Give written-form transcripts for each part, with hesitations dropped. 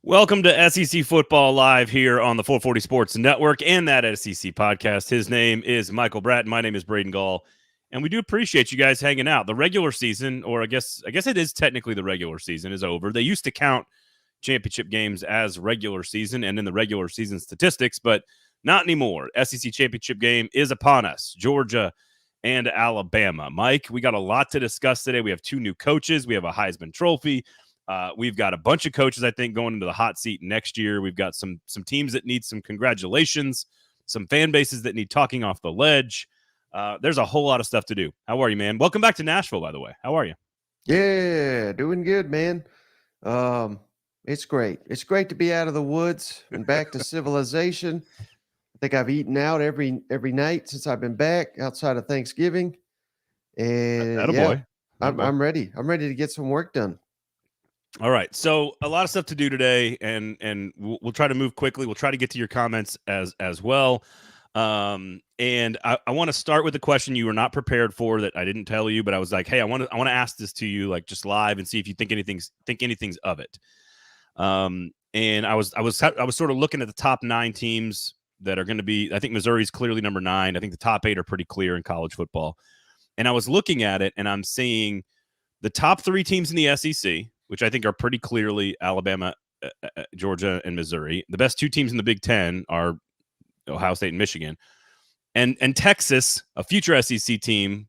Welcome to SEC Football Live here on the 440 Sports Network and that SEC podcast. His name is Michael Bratton. My name is Braden Gall, and we do appreciate you guys hanging out. The regular season, or I guess it is technically the regular season, is over. They used to count championship games as regular season and in the regular season statistics, but not anymore. SEC championship game is upon us. Georgia and Alabama. Mike, we got a lot to discuss today. We have two new coaches. We have a Heisman Trophy. We've got a bunch of coaches, I think, going into the hot seat next year. We've got some teams that need some congratulations, some fan bases that need talking off the ledge. There's a whole lot of stuff to do. How are you, man? Welcome back to Nashville, by the way. How are you? Yeah, doing good, man. It's great. It's great to be out of the woods and back to civilization. I think I've eaten out every night since I've been back outside of Thanksgiving. And I'm ready. I'm ready to get some work done. All right, so a lot of stuff to do today, and we'll try to move quickly. We'll try to get to your comments as well. And I want to start with the question you were not prepared for that I didn't tell you, but I was like, hey, I want to ask this to you, like, just live and see if you think anything's of it. And I was sort of looking at the top 9 teams that are going to be. I think Missouri's clearly number 9. I think the top 8 are pretty clear in college football. And I was looking at it, and I'm seeing the top 3 teams in the SEC, which I think are pretty clearly Alabama, Georgia, and Missouri. The best 2 teams in the Big Ten are Ohio State and Michigan. And Texas, a future SEC team.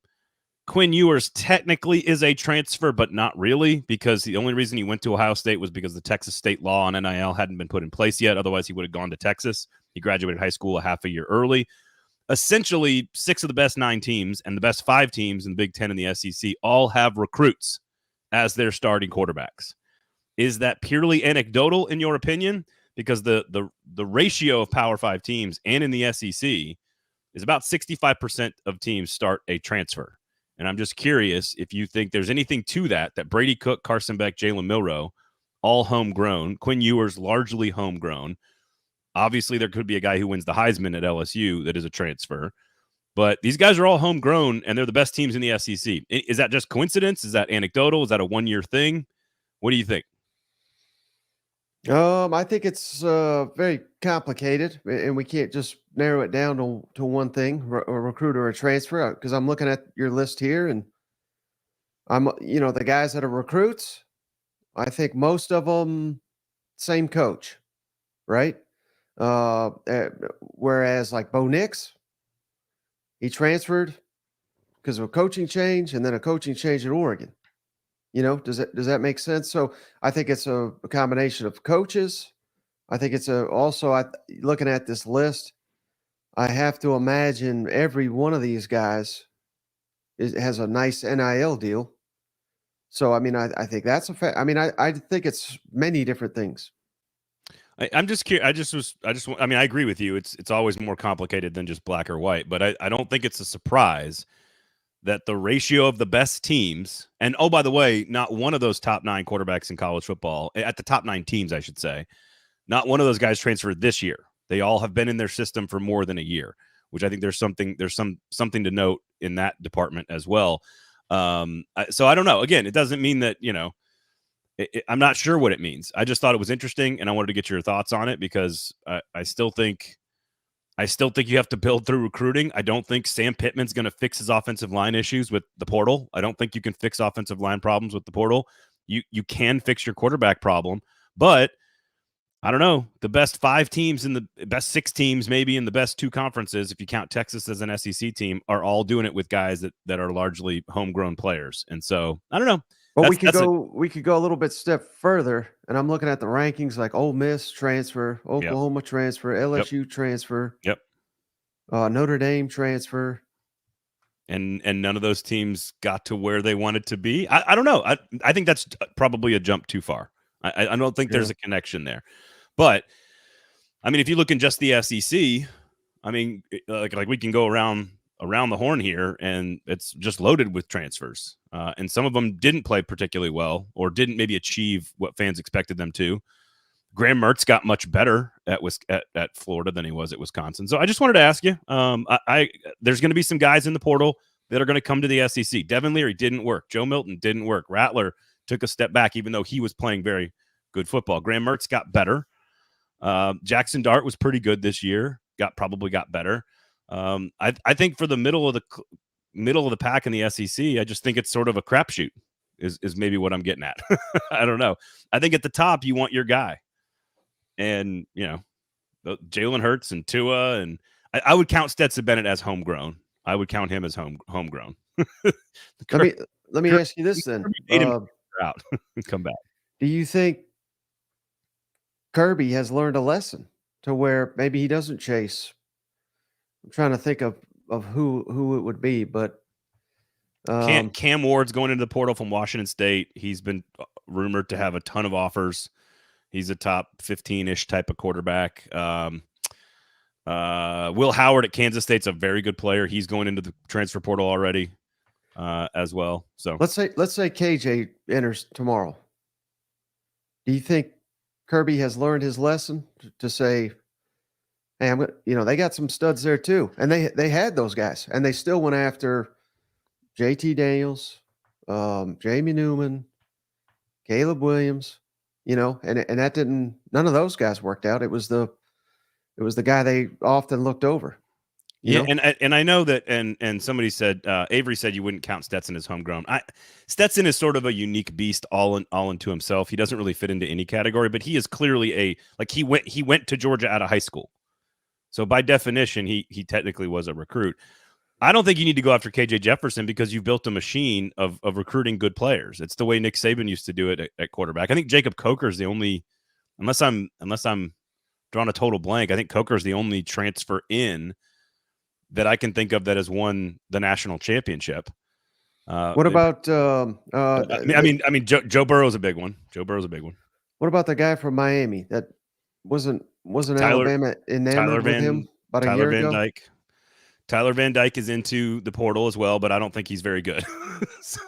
Quinn Ewers technically is a transfer, but not really, because the only reason he went to Ohio State was because the Texas state law on NIL hadn't been put in place yet. Otherwise, he would have gone to Texas. He graduated high school a half a year early. Essentially, 6 of the best 9 teams and the best 5 teams in the Big Ten and the SEC all have recruits as their starting quarterbacks. Is that purely anecdotal in your opinion? Because the ratio of Power 5 teams and in the SEC is about 65% of teams start a transfer. And I'm just curious if you think there's anything to that Brady Cook, Carson Beck, Jalen Milroe, all homegrown, Quinn Ewers largely homegrown. Obviously, there could be a guy who wins the Heisman at LSU that is a transfer. But these guys are all homegrown, and they're the best teams in the SEC. Is that just coincidence? Is that anecdotal? Is that a one-year thing? What do you think? I think it's very complicated, and we can't just narrow it down to one thing, a recruit or a transfer, because I'm looking at your list here, and the guys that are recruits, I think most of them, same coach, right? Whereas like Bo Nix, he transferred because of a coaching change and then a coaching change at Oregon. Does that make sense? So I think it's a combination of coaches. I think it's looking at this list, I have to imagine every one of these guys has a nice NIL deal. So, I mean, I think that's a fact. I mean, I think it's many different things. I'm just curious. I agree with you. It's always more complicated than just black or white, but I don't think it's a surprise that the ratio of the best teams, and oh, by the way, not one of those top 9 quarterbacks in college football, at the top 9 teams, I should say, not one of those guys transferred this year. They all have been in their system for more than a year, which I think there's something to note in that department as well. So I don't know. Again, it doesn't mean that, I'm not sure what it means. I just thought it was interesting, and I wanted to get your thoughts on it because I still think you have to build through recruiting. I don't think Sam Pittman's going to fix his offensive line issues with the portal. I don't think you can fix offensive line problems with the portal. You can fix your quarterback problem, but I don't know. The best 5 teams and the best 6 teams, maybe in the best 2 conferences, if you count Texas as an SEC team, are all doing it with guys that are largely homegrown players. And so I don't know. But we could go a little bit step further, and I'm looking at the rankings like Ole Miss transfer, Oklahoma transfer, LSU transfer, Notre Dame transfer, and none of those teams got to where they wanted to be. I don't know. I think that's probably a jump too far. I don't think there's a connection there. But I mean, if you look in just the SEC, I mean, like we can go around the horn here, and it's just loaded with transfers. And some of them didn't play particularly well or didn't maybe achieve what fans expected them to. Graham Mertz got much better at Florida than he was at Wisconsin. So I just wanted to ask you, there's going to be some guys in the portal that are going to come to the SEC. Devin Leary didn't work. Joe Milton didn't work. Rattler took a step back, even though he was playing very good football. Graham Mertz got better. Jackson Dart was pretty good this year. Probably got better. I think for the middle of the pack in the SEC, I just think it's sort of a crapshoot. Is maybe what I'm getting at. I don't know. I think at the top you want your guy, and Jalen Hurts and Tua, and I would count Stetson Bennett as homegrown. I would count him as homegrown. Let me ask you this then. Out and come back. Do you think Kirby has learned a lesson to where maybe he doesn't chase? I'm trying to think of who it would be, but Cam Ward's going into the portal from Washington State. He's been rumored to have a ton of offers. He's a top 15-ish type of quarterback. Will Howard at Kansas State's a very good player. He's going into the transfer portal already as well. So let's say KJ enters tomorrow. Do you think Kirby has learned his lesson to say, hey, they got some studs there too, and they had those guys, and they still went after JT Daniels, Jamie Newman, Caleb Williams, and that didn't. None of those guys worked out. It was the guy they often looked over. Yeah, and I know that, and somebody said, Avery said you wouldn't count Stetson as homegrown. Stetson is sort of a unique beast all into himself. He doesn't really fit into any category, but he is clearly he went to Georgia out of high school. So by definition, he technically was a recruit. I don't think you need to go after KJ Jefferson because you've built a machine of recruiting good players. It's the way Nick Saban used to do it at quarterback. I think Jacob Coker is the only, unless I'm drawing a total blank, I think Coker is the only transfer in that I can think of that has won the national championship. What about? Joe Burrow's a big one. Joe Burrow's a big one. What about the guy from Miami that wasn't Alabama enamored with him about a year ago? Tyler Van Dyke is into the portal as well, but I don't think he's very good. So,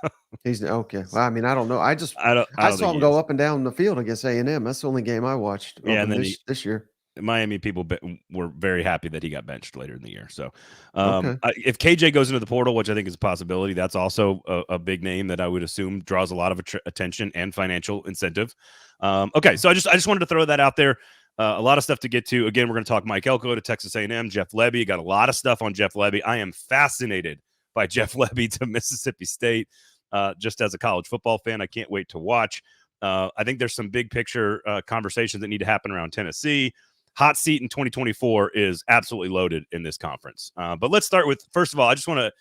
he's okay. Well, I don't know. I saw him go up and down the field against A&M. That's the only game I watched. Yeah, and then this year. Miami people were very happy that he got benched later in the year. So if KJ goes into the portal, which I think is a possibility, that's also a big name that I would assume draws a lot of attention and financial incentive. Okay, so I just wanted to throw that out there. A lot of stuff to get to. Again, we're going to talk Mike Elko to Texas A&M, Jeff Lebby. Got a lot of stuff on Jeff Lebby. I am fascinated by Jeff Lebby to Mississippi State. Just as a college football fan, I can't wait to watch. I think there's some big picture conversations that need to happen around Tennessee. Hot seat in 2024 is absolutely loaded in this conference. But let's start with, first of all, I just want to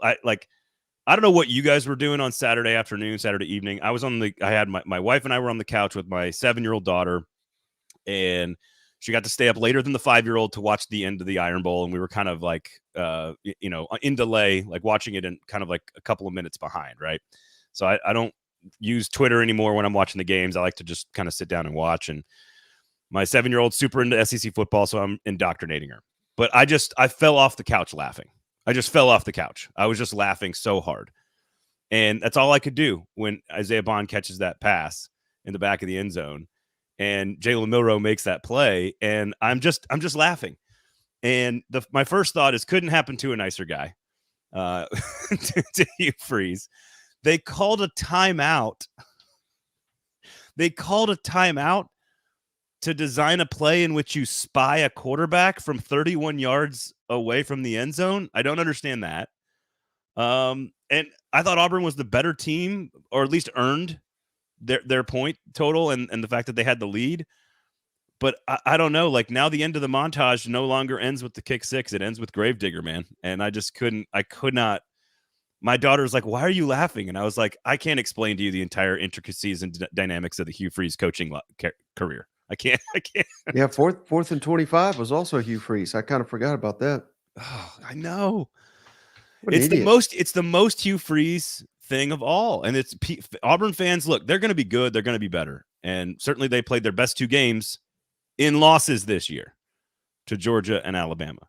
I don't know what you guys were doing on Saturday afternoon, Saturday evening. I had my wife and I were on the couch with my 7-year-old daughter, and she got to stay up later than the 5-year-old to watch the end of the Iron Bowl. And we were kind of like, in delay, like watching it in kind of like a couple of minutes behind. Right. So I don't use Twitter anymore when I'm watching the games. I like to just kind of sit down and watch. And my 7-year-old's super into SEC football, so I'm indoctrinating her. But I fell off the couch laughing. I just fell off the couch. I was just laughing so hard. And that's all I could do when Isaiah Bond catches that pass in the back of the end zone and Jalen Milroe makes that play. And I'm just laughing. And my first thought is couldn't happen to a nicer guy, to Hugh Freeze. They called a timeout. To design a play in which you spy a quarterback from 31 yards away from the end zone. I don't understand that. And I thought Auburn was the better team, or at least earned their point total and the fact that they had the lead. But I don't know. Like, now the end of the montage no longer ends with the kick six. It ends with Gravedigger, man. And I could not. My daughter's like, why are you laughing? And I was like, I can't explain to you the entire intricacies and dynamics of the Hugh Freeze coaching career. I can't. Yeah, fourth and 25 was also Hugh Freeze. I kind of forgot about that. Oh, I know. It's the most Hugh Freeze thing of all. And it's Auburn fans. Look, they're going to be good. They're going to be better. And certainly they played their best 2 games in losses this year to Georgia and Alabama.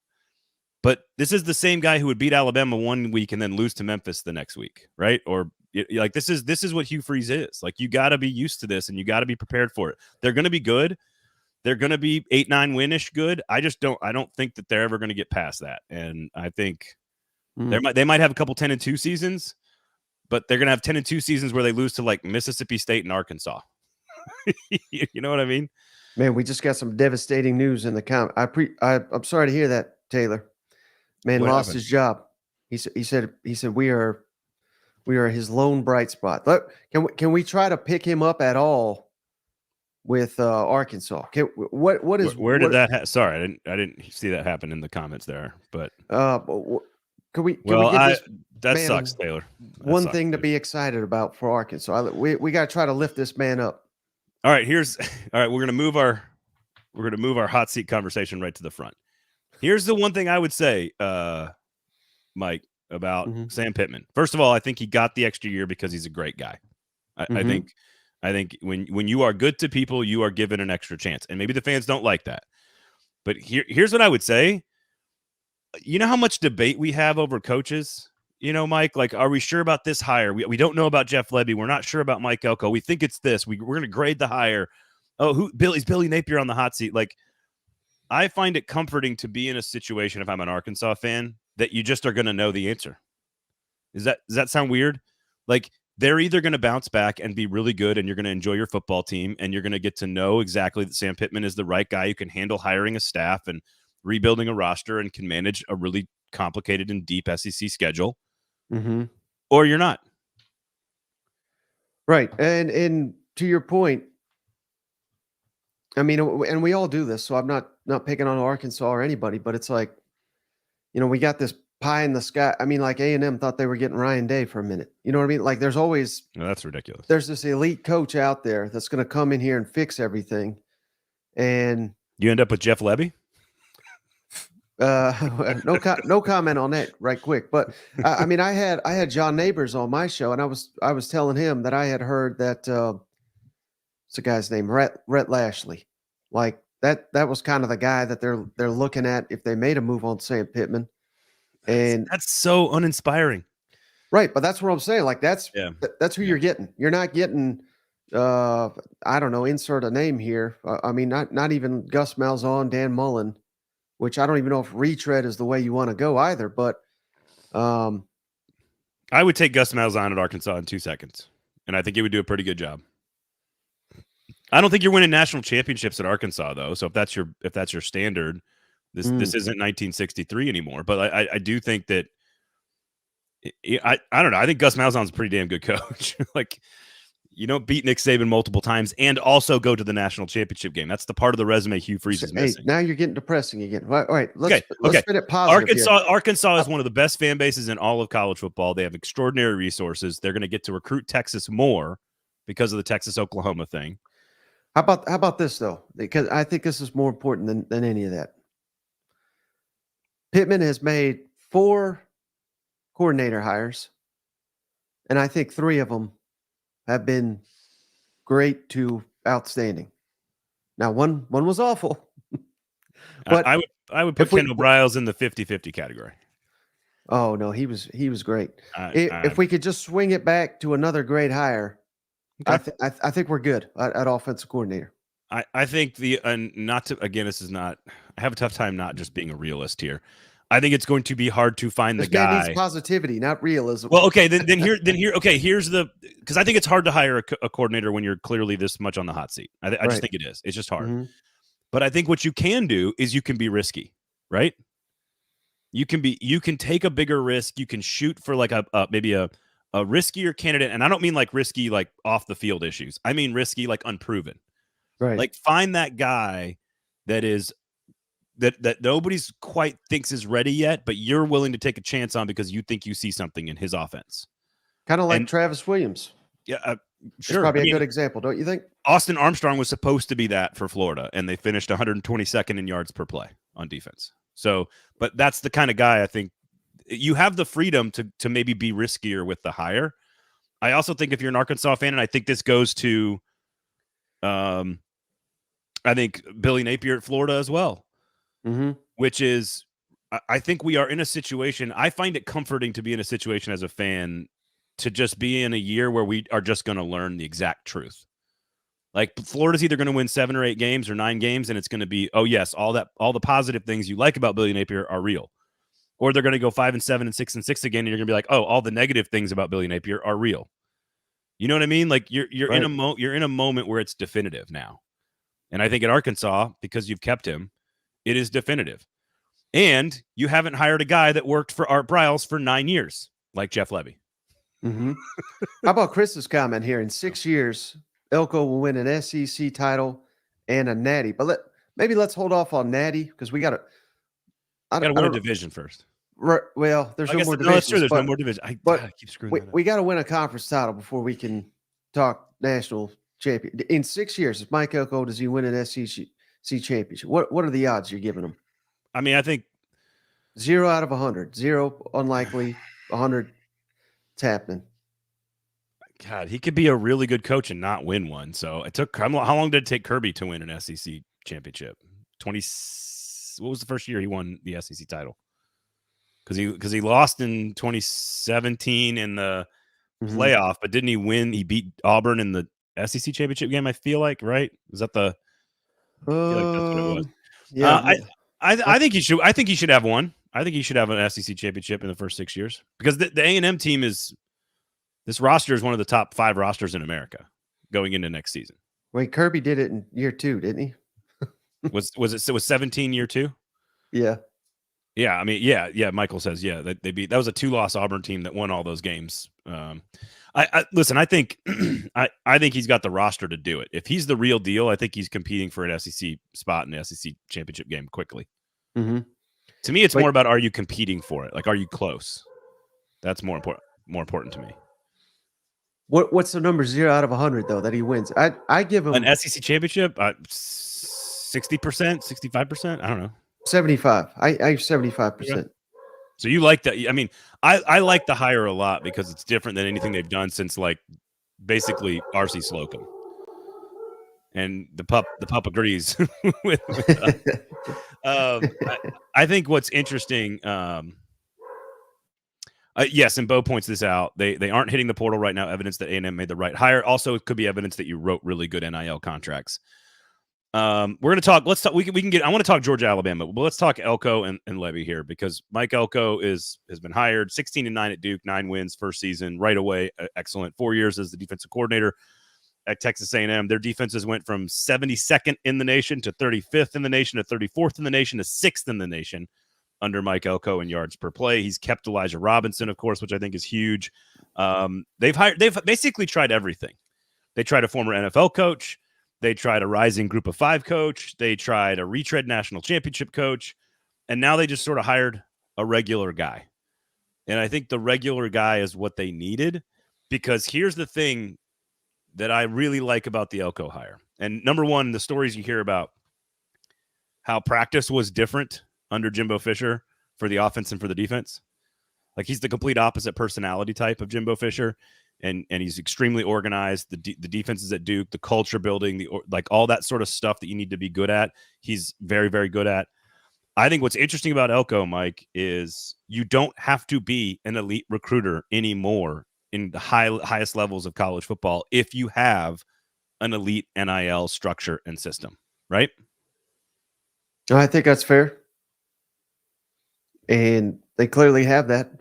But this is the same guy who would beat Alabama one week and then lose to Memphis the next week, right? Or like this is what Hugh Freeze is. Like, you got to be used to this and you got to be prepared for it. They're going to be good. They're going to be 8-9 win-ish good. I don't think that they're ever going to get past that. And I think they might have a couple 10-2 seasons, but they're going to have 10-2 seasons where they lose to like Mississippi State and Arkansas. You know what I mean? Man, we just got some devastating news in the comment. I'm sorry to hear that, Taylor. Man What lost happened? his job. He said we are his lone bright spot. Look, can we try to pick him up at all with Arkansas? What is Where did what that sorry, I didn't see that happen in the comments there, but can we well, give this that man sucks, Taylor. That one sucks, thing to dude. be excited about for Arkansas? We got to try to lift this man up. All right, all right, we're going to move our hot seat conversation right to the front. Here's the one thing I would say, Mike, about Sam Pittman. First of all, I think he got the extra year because he's a great guy. I think when you are good to people, you are given an extra chance. And maybe the fans don't like that. But here's what I would say. You know how much debate we have over coaches? You know, Mike, like, are we sure about this hire? We don't know about Jeff Lebby. We're not sure about Mike Elko. We think it's this. We're going to grade the hire. Oh, is Billy Napier on the hot seat? Like, I find it comforting to be in a situation, if I'm an Arkansas fan, that you just are going to know the answer. Does that sound weird? Like, they're either going to bounce back and be really good and you're going to enjoy your football team and you're going to get to know exactly that Sam Pittman is the right guy who can handle hiring a staff and rebuilding a roster and can manage a really complicated and deep SEC schedule, or you're not. Right. And to your point, I mean, and we all do this, so I'm not picking on Arkansas or anybody, but it's like, we got this pie in the sky. I mean, like A&M thought they were getting Ryan Day for a minute. You know what I mean? Like there's always that's ridiculous. There's this elite coach out there that's going to come in here and fix everything. And you end up with Jeff Lebby? No comment on that right quick. But I mean, I had John Neighbors on my show and I was telling him that I had heard that what's the guy's name? Rhett Lashley. Like that was kind of the guy that they're looking at if they made a move on Sam Pittman. And that's so uninspiring. Right, but that's what I'm saying. Like that's who you're getting. You're not getting I don't know, insert a name here. I mean, not even Gus Malzahn, Dan Mullen, which I don't even know if retread is the way you want to go either. But I would take Gus Malzahn at Arkansas in 2 seconds, and I think he would do a pretty good job. I don't think you're winning national championships at Arkansas, though. So if that's your standard, this isn't 1963 anymore. But I do think that I don't know. I think Gus Malzahn's a pretty damn good coach. Like, you don't beat Nick Saban multiple times and also go to the national championship game. That's the part of the resume Hugh Freeze is missing. Now you're getting depressing again. All right, let's spin it positive. Arkansas is one of the best fan bases in all of college football. They have extraordinary resources. They're going to get to recruit Texas more because of the Texas-Oklahoma thing. How about this though? Because I think this is more important than any of that. Pittman has made 4 coordinator hires, and I think 3 of them have been great to outstanding. Now, one was awful. But I would put Kendall Briles in the 50-50 category. Oh no, he was great. If we could just swing it back to another great hire, okay. I think we're good at offensive coordinator. I think this is not. I have a tough time not just being a realist here. I think it's going to be hard to find the guy. This needs positivity, not realism. Well, okay, then here. Okay, here's because I think it's hard to hire a coordinator when you're clearly this much on the hot seat. I just think it is. It's just hard. But I think what you can do is you can be risky, right? You can take a bigger risk. You can shoot for like maybe a riskier candidate, and I don't mean like risky like off the field issues. I mean risky like unproven. Right. Like find that guy that is. That nobody's quite thinks is ready yet, but you're willing to take a chance on because you think you see something in his offense. Kind of like Travis Williams. Yeah, sure. It's probably a good example, don't you think? Austin Armstrong was supposed to be that for Florida, and they finished 122nd in yards per play on defense. So, but that's the kind of guy I think you have the freedom to maybe be riskier with the hire. I also think if you're an Arkansas fan, and I think this goes to, I think Billy Napier at Florida as well. Which is, I think we are in a situation. I find it comforting to be in a situation as a fan to just be in a year where we are just going to learn the exact truth. Like Florida's either going to win 7 or 8 games or 9 games, and it's going to be, oh yes, all the positive things you like about Billy Napier are real, or they're going to go 5-7 and 6-6 again, and you're going to be like, oh, all the negative things about Billy Napier are real. You know what I mean? Like you're Right. you're in a moment where it's definitive now. And I think at Arkansas, because you've kept him, it is definitive. And you haven't hired a guy that worked for Art Briles for 9 years, like Jeff Lebby. Mm-hmm. How about Chris's comment here? In 6 years, Elko will win an SEC title and a Natty. But maybe let's hold off on Natty because we got to. Got to win a division first. Well, there's I no guess more no, that's true. divisions. There's no more division. I keep screwing that up. We got to win a conference title before we can talk national champion. In 6 years, if Mike Elko does he win an SEC championship? What are the odds you're giving him? I mean, I think 0 out of 100. 0 unlikely. 100 it's happening. God, he could be a really good coach and not win one. So it took how long did it take Kirby to win an SEC championship? 20. What was the first year he won the SEC title? Because he lost in 2017 in the playoff, but didn't he win? He beat Auburn in the SEC championship game. I feel like, right? Is that the? I feel like that's what it was. Yeah, I think he should. I think he should have one. I think he should have an SEC championship in the first 6 years because the A&M team is. This roster is one of the top 5 rosters in America going into next season. Wait, Kirby did it in year 2, didn't he? was 17 year 2? Yeah. Yeah, I mean, yeah. Michael says, yeah, they beat. That was a 2-loss Auburn team that won all those games. I listen. I think, I think he's got the roster to do it. If he's the real deal, I think he's competing for an SEC spot in the SEC championship game quickly. Mm-hmm. To me, it's more about are you competing for it? Like, are you close? That's more important to me. What's the number 0 out of 100 though that he wins? I give him an SEC championship. 60%, 65%. I don't know. 75. I 75%. So you like that? I mean, I like the hire a lot because it's different than anything they've done since like basically R.C. Slocum. And the pup agrees with I think what's interesting. Yes, and Bo points this out. They aren't hitting the portal right now. Evidence that A&M made the right hire. Also, it could be evidence that you wrote really good NIL contracts. We're going to talk. Let's talk. We can get. I want to talk Georgia, Alabama, but let's talk Elko and Lebby here because Mike Elko has been hired. 16-9 at Duke, 9 wins first season right away. Excellent. 4 years as the defensive coordinator at Texas A&M. Their defenses went from 72nd in the nation to 35th in the nation to 34th in the nation to 6th in the nation under Mike Elko in yards per play. He's kept Elijah Robinson, of course, which I think is huge. They've basically tried everything. They tried a former NFL coach. They tried a rising group of 5 coach. They tried a retread national championship coach. And now they just sort of hired a regular guy. And I think the regular guy is what they needed because here's the thing that I really like about the Elko hire. And number one, the stories you hear about how practice was different under Jimbo Fisher for the offense and for the defense. Like he's the complete opposite personality type of Jimbo Fisher. And he's extremely organized. The defenses at Duke, the culture building, like all that sort of stuff that you need to be good at. He's very, very good at. I think what's interesting about Elko, Mike, is you don't have to be an elite recruiter anymore in the highest levels of college football if you have an elite NIL structure and system, right? I think that's fair. And they clearly have that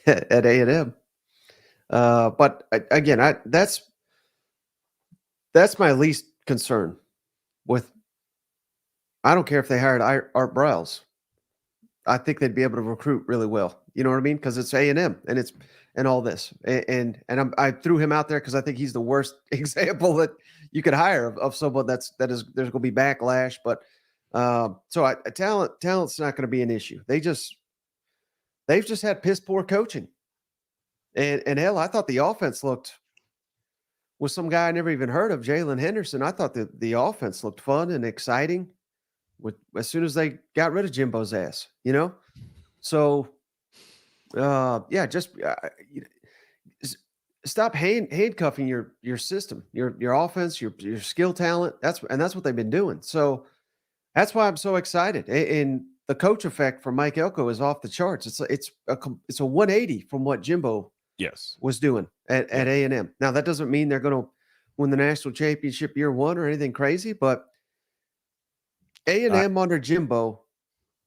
at A&M. But again, that's my least concern with. I don't care if they hired Art Briles. I think they'd be able to recruit really well. You know what I mean? Because it's A&M and all this. And I threw him out there because I think he's the worst example that you could hire of someone there's going to be backlash. But so talent's not going to be an issue. They've just had piss poor coaching. And hell, I thought the offense looked with some guy I never even heard of, Jalen Henderson. I thought the offense looked fun and exciting as soon as they got rid of Jimbo's ass, you know? So, just stop handcuffing your system, your offense, your skill talent. That's what they've been doing. So that's why I'm so excited. And the coach effect for Mike Elko is off the charts. It's a 180 from what Jimbo was doing at A&M. Now that doesn't mean they're going to win the national championship year 1 or anything crazy, but A&M under Jimbo,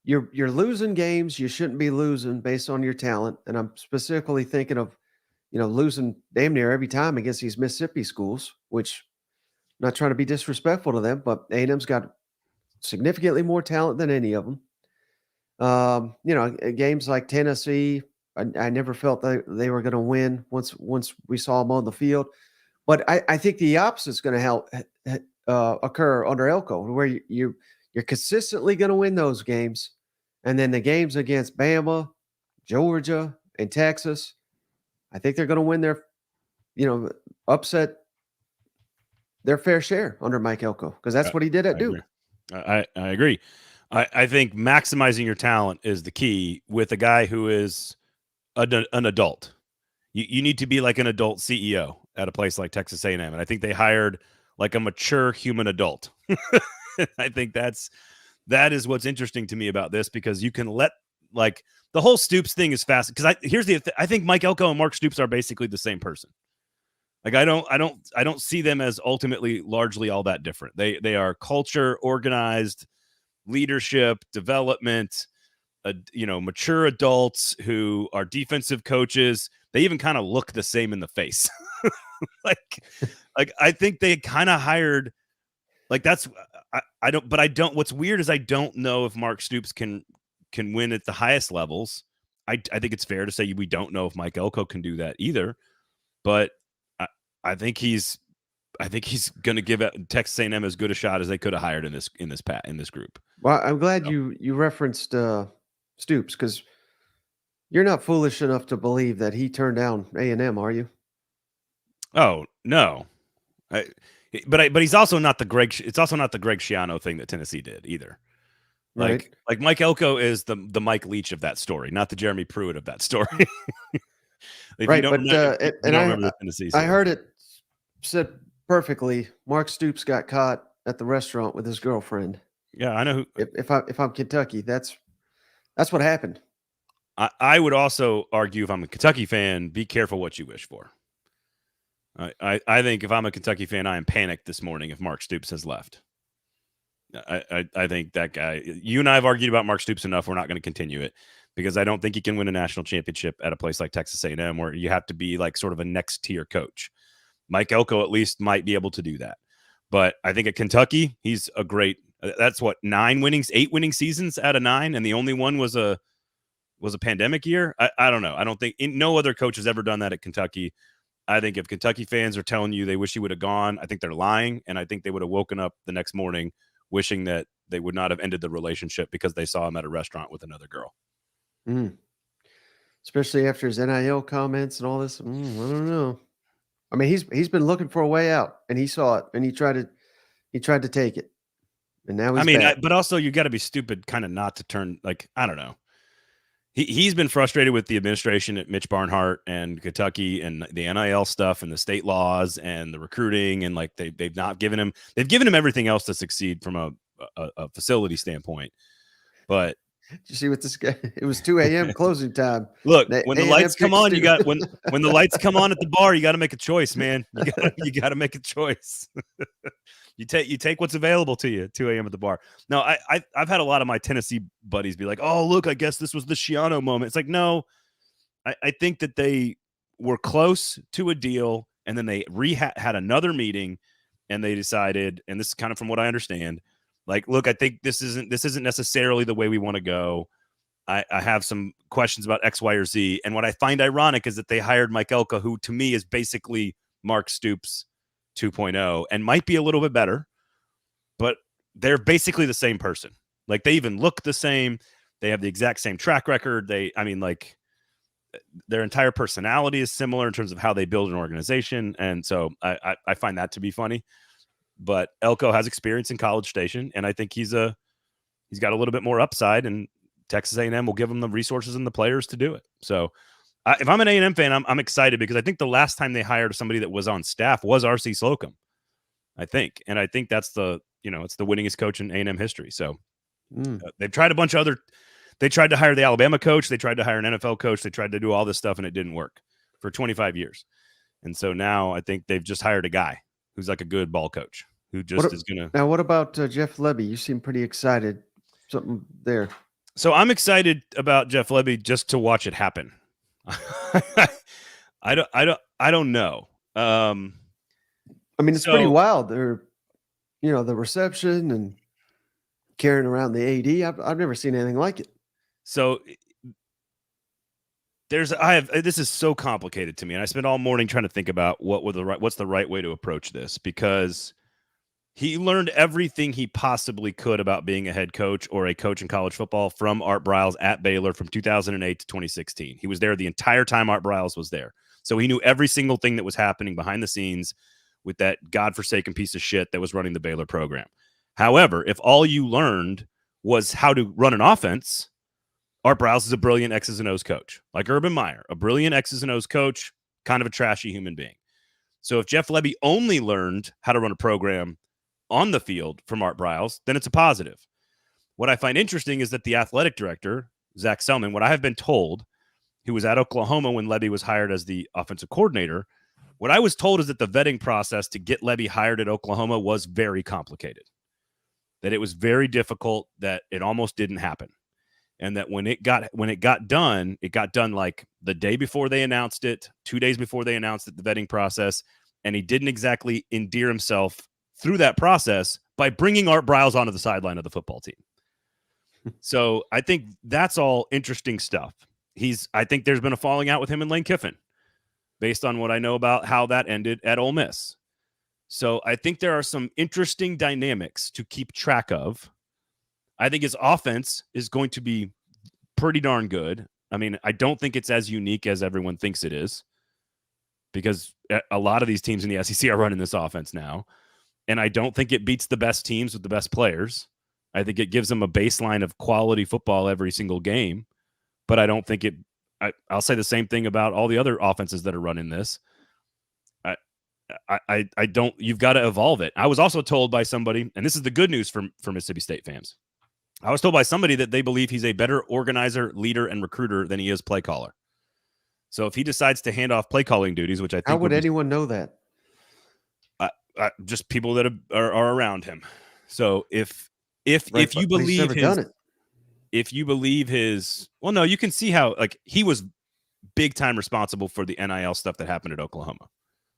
you're losing games you shouldn't be losing based on your talent. And I'm specifically thinking of, losing damn near every time against these Mississippi schools, which I'm not trying to be disrespectful to them, but A&M's got significantly more talent than any of them. Games like Tennessee, I never felt they were going to win once we saw them on the field. But I think the opposite is going to occur under Elko, where you're consistently going to win those games, and then the games against Bama, Georgia, and Texas, I think they're going to win their, upset their fair share under Mike Elko, because that's what he did at Duke. I agree. I think maximizing your talent is the key with a guy who is an adult. You need to be like an adult CEO at a place like Texas A&M. And I think they hired like a mature human adult. I think that is what's interesting to me about this, because you can let, like, the whole Stoops thing is fast. Because I think Mike Elko and Mark Stoops are basically the same person. Like, I don't see them as ultimately largely all that different. They are culture, organized, leadership, development, mature adults who are defensive coaches. They even kind of look the same in the face. like I think they kind of hired, like, that's, I don't, what's weird is I don't know if Mark Stoops can win at the highest levels. I think it's fair to say we don't know if Mike Elko can do that either, but I think he's going to give Texas A&M as good a shot as they could have hired in this group. Well, I'm glad you referenced Stoops, because you're not foolish enough to believe that he turned down A&M, are you? Oh no, but he's also not the Greg. It's also not the Greg Schiano thing that Tennessee did either. Like Mike Elko is the Mike Leach of that story, not the Jeremy Pruitt of that story. Right, but I heard it said perfectly. Mark Stoops got caught at the restaurant with his girlfriend. Yeah, I know. If I'm Kentucky, that's what happened. I would also argue, if I'm a Kentucky fan, be careful what you wish for. I think if I'm a Kentucky fan, I am panicked this morning if Mark Stoops has left. I think that guy, you and I have argued about Mark Stoops enough. We're not going to continue it, because I don't think he can win a national championship at a place like Texas A&M, where you have to be like sort of a next tier coach. Mike Elko at least might be able to do that. But I think at Kentucky, he's a great, that's what, 8 winning seasons out of 9. And the only one was a pandemic year. I don't know. I don't think no other coach has ever done that at Kentucky. I think if Kentucky fans are telling you they wish he would have gone, I think they're lying. And I think they would have woken up the next morning wishing that they would not have ended the relationship because they saw him at a restaurant with another girl. Especially after his NIL comments and all this. I don't know. I mean, he's been looking for a way out, and he saw it, and he tried to take it, and now he's back. But also you got to be stupid kind of not to turn, like, I don't know. He's been frustrated with the administration at Mitch Barnhart and Kentucky and the NIL stuff and the state laws and the recruiting, and like they've given him everything else to succeed from a facility standpoint. But did you see what this guy? It was 2 a.m. closing time. Look, when the lights come on, when the lights come on at the bar, you got to make a choice, man. You got to make a choice. You take what's available to you at 2 a.m. at the bar. No, I've had a lot of my Tennessee buddies be like, "Oh, look, I guess this was the Schiano moment." It's like, no, I think that they were close to a deal, and then they had another meeting, and they decided, and this is kind of from what I understand, like, look, I think this isn't necessarily the way we want to go. I have some questions about X, Y, or Z. And what I find ironic is that they hired Mike Elko, who to me is basically Mark Stoops 2.0 and might be a little bit better, but they're basically the same person. Like, they even look the same. They have the exact same track record. Their entire personality is similar in terms of how they build an organization. And so I find that to be funny. But Elko has experience in College Station, and I think he's got a little bit more upside, and Texas A&M will give him the resources and the players to do it. So if I'm an A&M fan, I'm excited, because I think the last time they hired somebody that was on staff was R.C. Slocum, I think. And I think that's it's the winningest coach in A&M history. So they've tried a bunch of they tried to hire the Alabama coach. They tried to hire an NFL coach. They tried to do all this stuff, and it didn't work for 25 years. And so now I think they've just hired a guy who's like a good ball coach who just is going to. Now, what about Jeff Lebby? You seem pretty excited. Something there. So I'm excited about Jeff Lebby just to watch it happen. I don't know. I mean, it's pretty wild. They're, the reception and carrying around the AD. I've never seen anything like it. So this is so complicated to me, and I spent all morning trying to think about what's the right way to approach this, because he learned everything he possibly could about being a head coach or a coach in college football from Art Briles at Baylor from 2008 to 2016. He was there the entire time Art Briles was there. So he knew every single thing that was happening behind the scenes with that godforsaken piece of shit that was running the Baylor program. However, if all you learned was how to run an offense, Art Briles is a brilliant X's and O's coach, like Urban Meyer, a brilliant X's and O's coach, kind of a trashy human being. So if Jeff Lebby only learned how to run a program on the field from Art Briles, then it's a positive. What I find interesting is that the athletic director, Zach Selman, what I have been told, who was at Oklahoma when Lebby was hired as the offensive coordinator, what I was told is that the vetting process to get Lebby hired at Oklahoma was very complicated, that it was very difficult, that it almost didn't happen. And that when it got done like the day before they announced it, 2 days before they announced it, the vetting process, and he didn't exactly endear himself through that process by bringing Art Briles onto the sideline of the football team. So I think that's all interesting stuff. I think there's been a falling out with him and Lane Kiffin based on what I know about how that ended at Ole Miss. So I think there are some interesting dynamics to keep track of. I think his offense is going to be pretty darn good. I mean, I don't think it's as unique as everyone thinks it is, because a lot of these teams in the SEC are running this offense now. And I don't think it beats the best teams with the best players. I think it gives them a baseline of quality football every single game. But I don't think I'll say the same thing about all the other offenses that are running this. I don't, you've got to evolve it. I was also told by somebody, and this is the good news for Mississippi State fans. I was told by somebody that they believe he's a better organizer, leader, and recruiter than he is play caller. So if he decides to hand off play calling duties, which I think, how would anyone know that? Just people that are around him. So if you believe his, well, no, you can see how, like, he was big time responsible for the NIL stuff that happened at Oklahoma.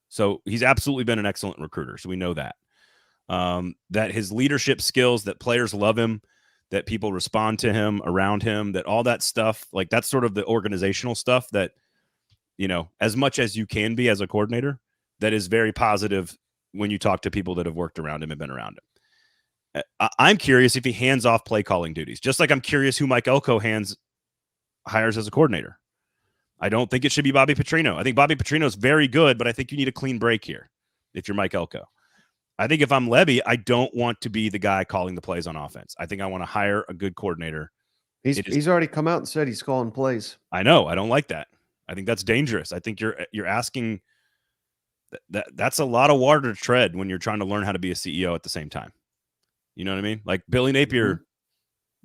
So he's absolutely been an excellent recruiter. So we know that. That his leadership skills, that players love him, that people respond to him, around him, that all that stuff, like, that's sort of the organizational stuff that, as much as you can be as a coordinator, that is very positive when you talk to people that have worked around him and been around him. I'm curious if he hands off play calling duties, just like I'm curious who Mike Elko hires as a coordinator. I don't think it should be Bobby Petrino. I think Bobby Petrino is very good, but I think you need a clean break here if you're Mike Elko. I think if I'm Lebby, I don't want to be the guy calling the plays on offense. I think I want to hire a good coordinator. He's already come out and said he's calling plays. I know. I don't like that. I think that's dangerous. I think you're asking that's a lot of water to tread when you're trying to learn how to be a CEO at the same time. You know what I mean? Like Billy Napier. Mm-hmm.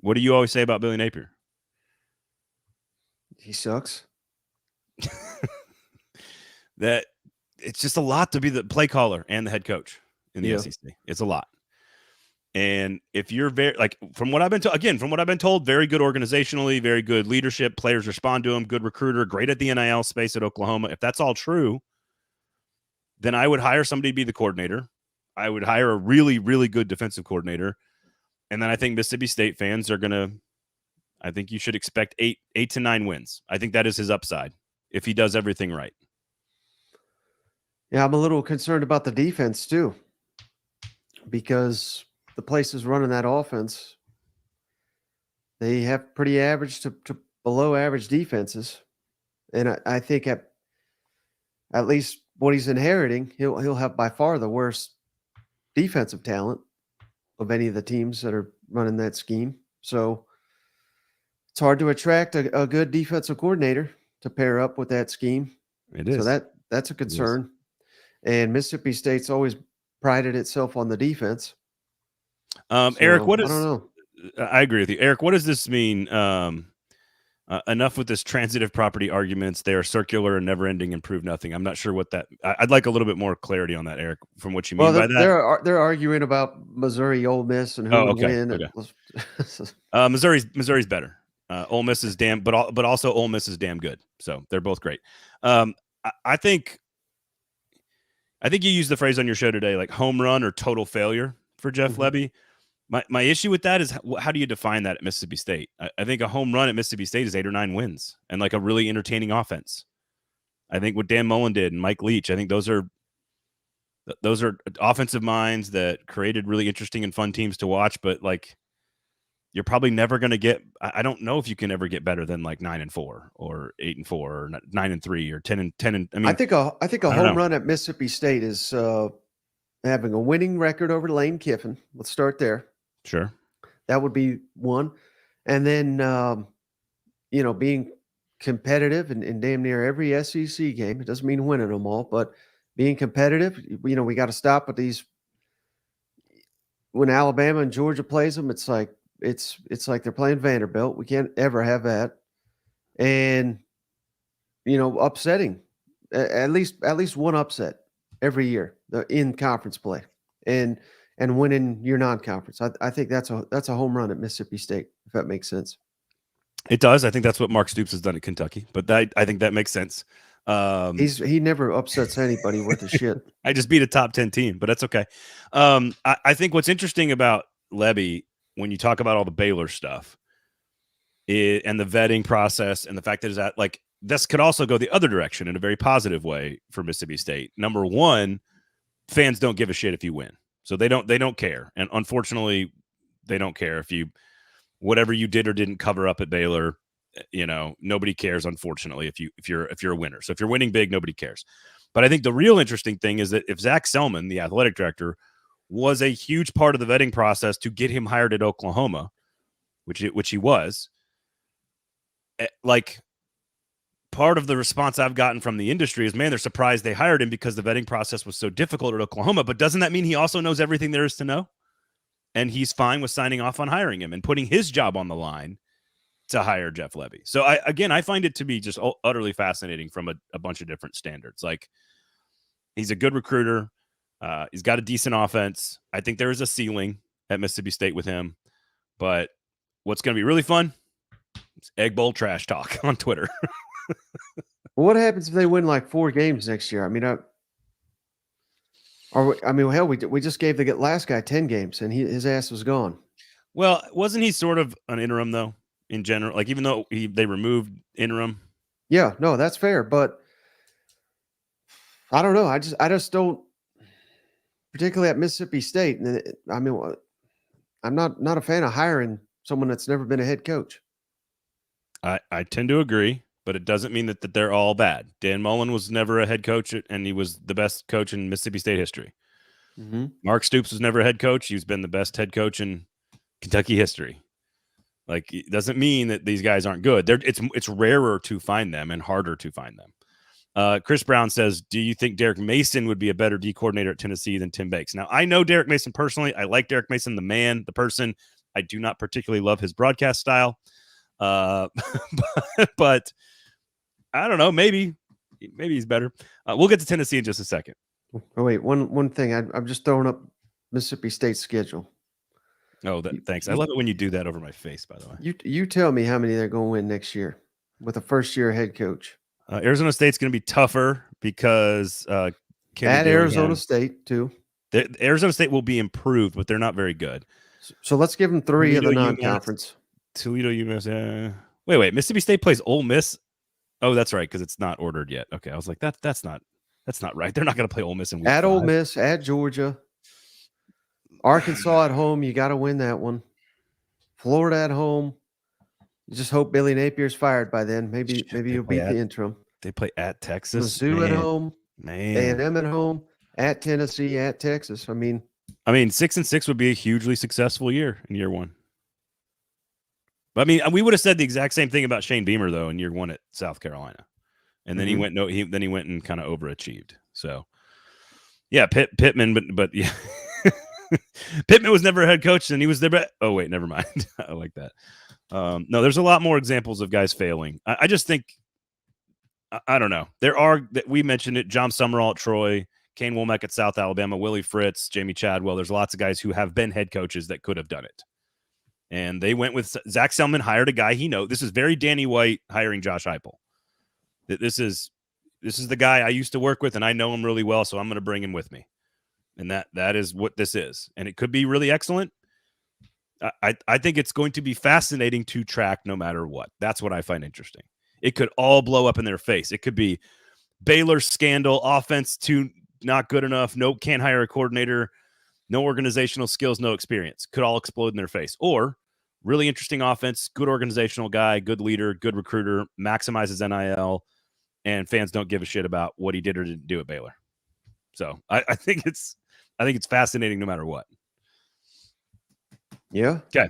What do you always say about Billy Napier? He sucks. That it's just a lot to be the play caller and the head coach in the SEC. It's a lot. And if you're from what I've been told, very good organizationally, very good leadership, players respond to him, good recruiter, great at the NIL space at Oklahoma. If that's all true, then I would hire somebody to be the coordinator. I would hire a really, really good defensive coordinator. And then I think Mississippi State fans I think you should expect 8 to 9 wins. I think that is his upside if he does everything right. Yeah, I'm a little concerned about the defense too, because the places running that offense, they have pretty average to below average defenses. And I think at least what he's inheriting, he'll have by far the worst defensive talent of any of the teams that are running that scheme. So it's hard to attract a good defensive coordinator to pair up with that scheme. It is. So that's a concern. And Mississippi State's always prided itself on the defense. Eric, I don't know. I agree with you. Eric, what does this mean? Enough with this transitive property arguments. They are circular and never ending and prove nothing. I'm not sure what that, I'd like a little bit more clarity on that, Eric, from what you mean by that. They're arguing about Missouri, Ole Miss, and who would win. Okay. Missouri's better. Ole Miss is but also Ole Miss is damn good. So they're both great. I think you used the phrase on your show today, like home run or total failure for Jeff Lebby. My issue with that is how do you define that at Mississippi State? I think a home run at Mississippi State is 8 or 9 wins and like a really entertaining offense. I think what Dan Mullen did and Mike Leach, I think those are offensive minds that created really interesting and fun teams to watch. But like, you're probably never going to get. I don't know if you can ever get better than like 9-4 or 8-4 or 9-3 or 10-10. I mean, I think a home run at Mississippi State is having a winning record over Lane Kiffin. Let's start there. Sure, that would be one, and then being competitive in damn near every SEC game. It doesn't mean winning them all, but being competitive. We got to stop with these. When Alabama and Georgia plays them, it's like they're playing Vanderbilt. We can't ever have that, and upsetting at least one upset every year in conference play, and winning your non-conference. I think that's a home run at Mississippi State, if that makes sense. It does. I think that's what Mark Stoops has done at Kentucky, but I think that makes sense. He never upsets anybody worth a shit. I just beat a top 10 team, but that's okay. I think what's interesting about Lebby, when you talk about all the Baylor stuff and the vetting process and the fact that this could also go the other direction in a very positive way for Mississippi State. Number one, fans don't give a shit if you win. So they don't care. And unfortunately, they don't care if whatever you did or didn't cover up at Baylor, nobody cares, unfortunately, if you're a winner. So if you're winning big, nobody cares. But I think the real interesting thing is that if Zach Selman, the athletic director, was a huge part of the vetting process to get him hired at Oklahoma, which he was, like, part of the response I've gotten from the industry is, man, they're surprised they hired him because the vetting process was so difficult at Oklahoma. But doesn't that mean he also knows everything there is to know? And he's fine with signing off on hiring him and putting his job on the line to hire Jeff Lebby. So I find it to be just utterly fascinating from a bunch of different standards. Like, he's a good recruiter. He's got a decent offense. I think there is a ceiling at Mississippi State with him. But what's going to be really fun is Egg Bowl trash talk on Twitter. What happens if they win like 4 games next year? I mean, hell, we just gave the last guy 10 games and his ass was gone. Well, wasn't he sort of an interim though, in general? Like, even though they removed interim. Yeah, no, that's fair, but I don't know. I just don't, particularly at Mississippi State. I mean, I'm not a fan of hiring someone that's never been a head coach. I tend to agree, but it doesn't mean that they're all bad. Dan Mullen was never a head coach, and he was the best coach in Mississippi State history. Mm-hmm. Mark Stoops was never a head coach. He's been the best head coach in Kentucky history. Like, it doesn't mean that these guys aren't good. It's rarer to find them and harder to find them. Chris Brown says, do you think Derek Mason would be a better D coordinator at Tennessee than Tim Bakes? Now, I know Derek Mason personally. I like Derek Mason, the man, the person. I do not particularly love his broadcast style. But I don't know. Maybe he's better. We'll get to Tennessee in just a second. Oh, wait, one thing. I'm just throwing up Mississippi State's schedule. Oh, thanks. I love it when you do that over my face, by the way. You tell me how many they're going to win next year with a first-year head coach. Arizona State's going to be tougher because at Arizona State, too. Arizona State will be improved, but they're not very good. So let's give them 3 of the non-conference. Toledo, UMass. Wait. Mississippi State plays Ole Miss. Oh, that's right, because it's not ordered yet. Okay, I was like, that's not right. They're not going to play Ole Miss in week 5. Ole Miss, at Georgia, Arkansas at home. You got to win that one. Florida at home. You just hope Billy Napier's fired by then. Maybe you'll beat the interim. They play at Texas. Mizzou at home. Man. A&M at home. At Tennessee. At Texas. I mean, 6-6 would be a hugely successful year in year 1. But I mean, we would have said the exact same thing about Shane Beamer though in year 1 at South Carolina, and then he went and kind of overachieved. So, yeah, Pittman, but yeah, Pittman was never a head coach, and he was there. Oh wait, never mind. I like that. No, there's a lot more examples of guys failing. I just think, I don't know. There are, we mentioned it. John Summerall at Troy, Kane Womack at South Alabama, Willie Fritz, Jamie Chadwell. There's lots of guys who have been head coaches that could have done it. And they went with Zach Selman, hired a guy he knows. This is very Danny White hiring Josh Heupel. This is this is the guy I used to work with, and I know him really well, so I'm going to bring him with me. And that is what this is. And it could be really excellent. I think it's going to be fascinating to track no matter what. That's what I find interesting. It could all blow up in their face. It could be Baylor's scandal, offense too not good enough, nope, can't hire a coordinator, no organizational skills, no experience. Could all explode in their face. Or really interesting offense, good organizational guy, good leader, good recruiter, maximizes NIL, and fans don't give a shit about what he did or didn't do at Baylor. So I think it's fascinating no matter what. Yeah. Okay.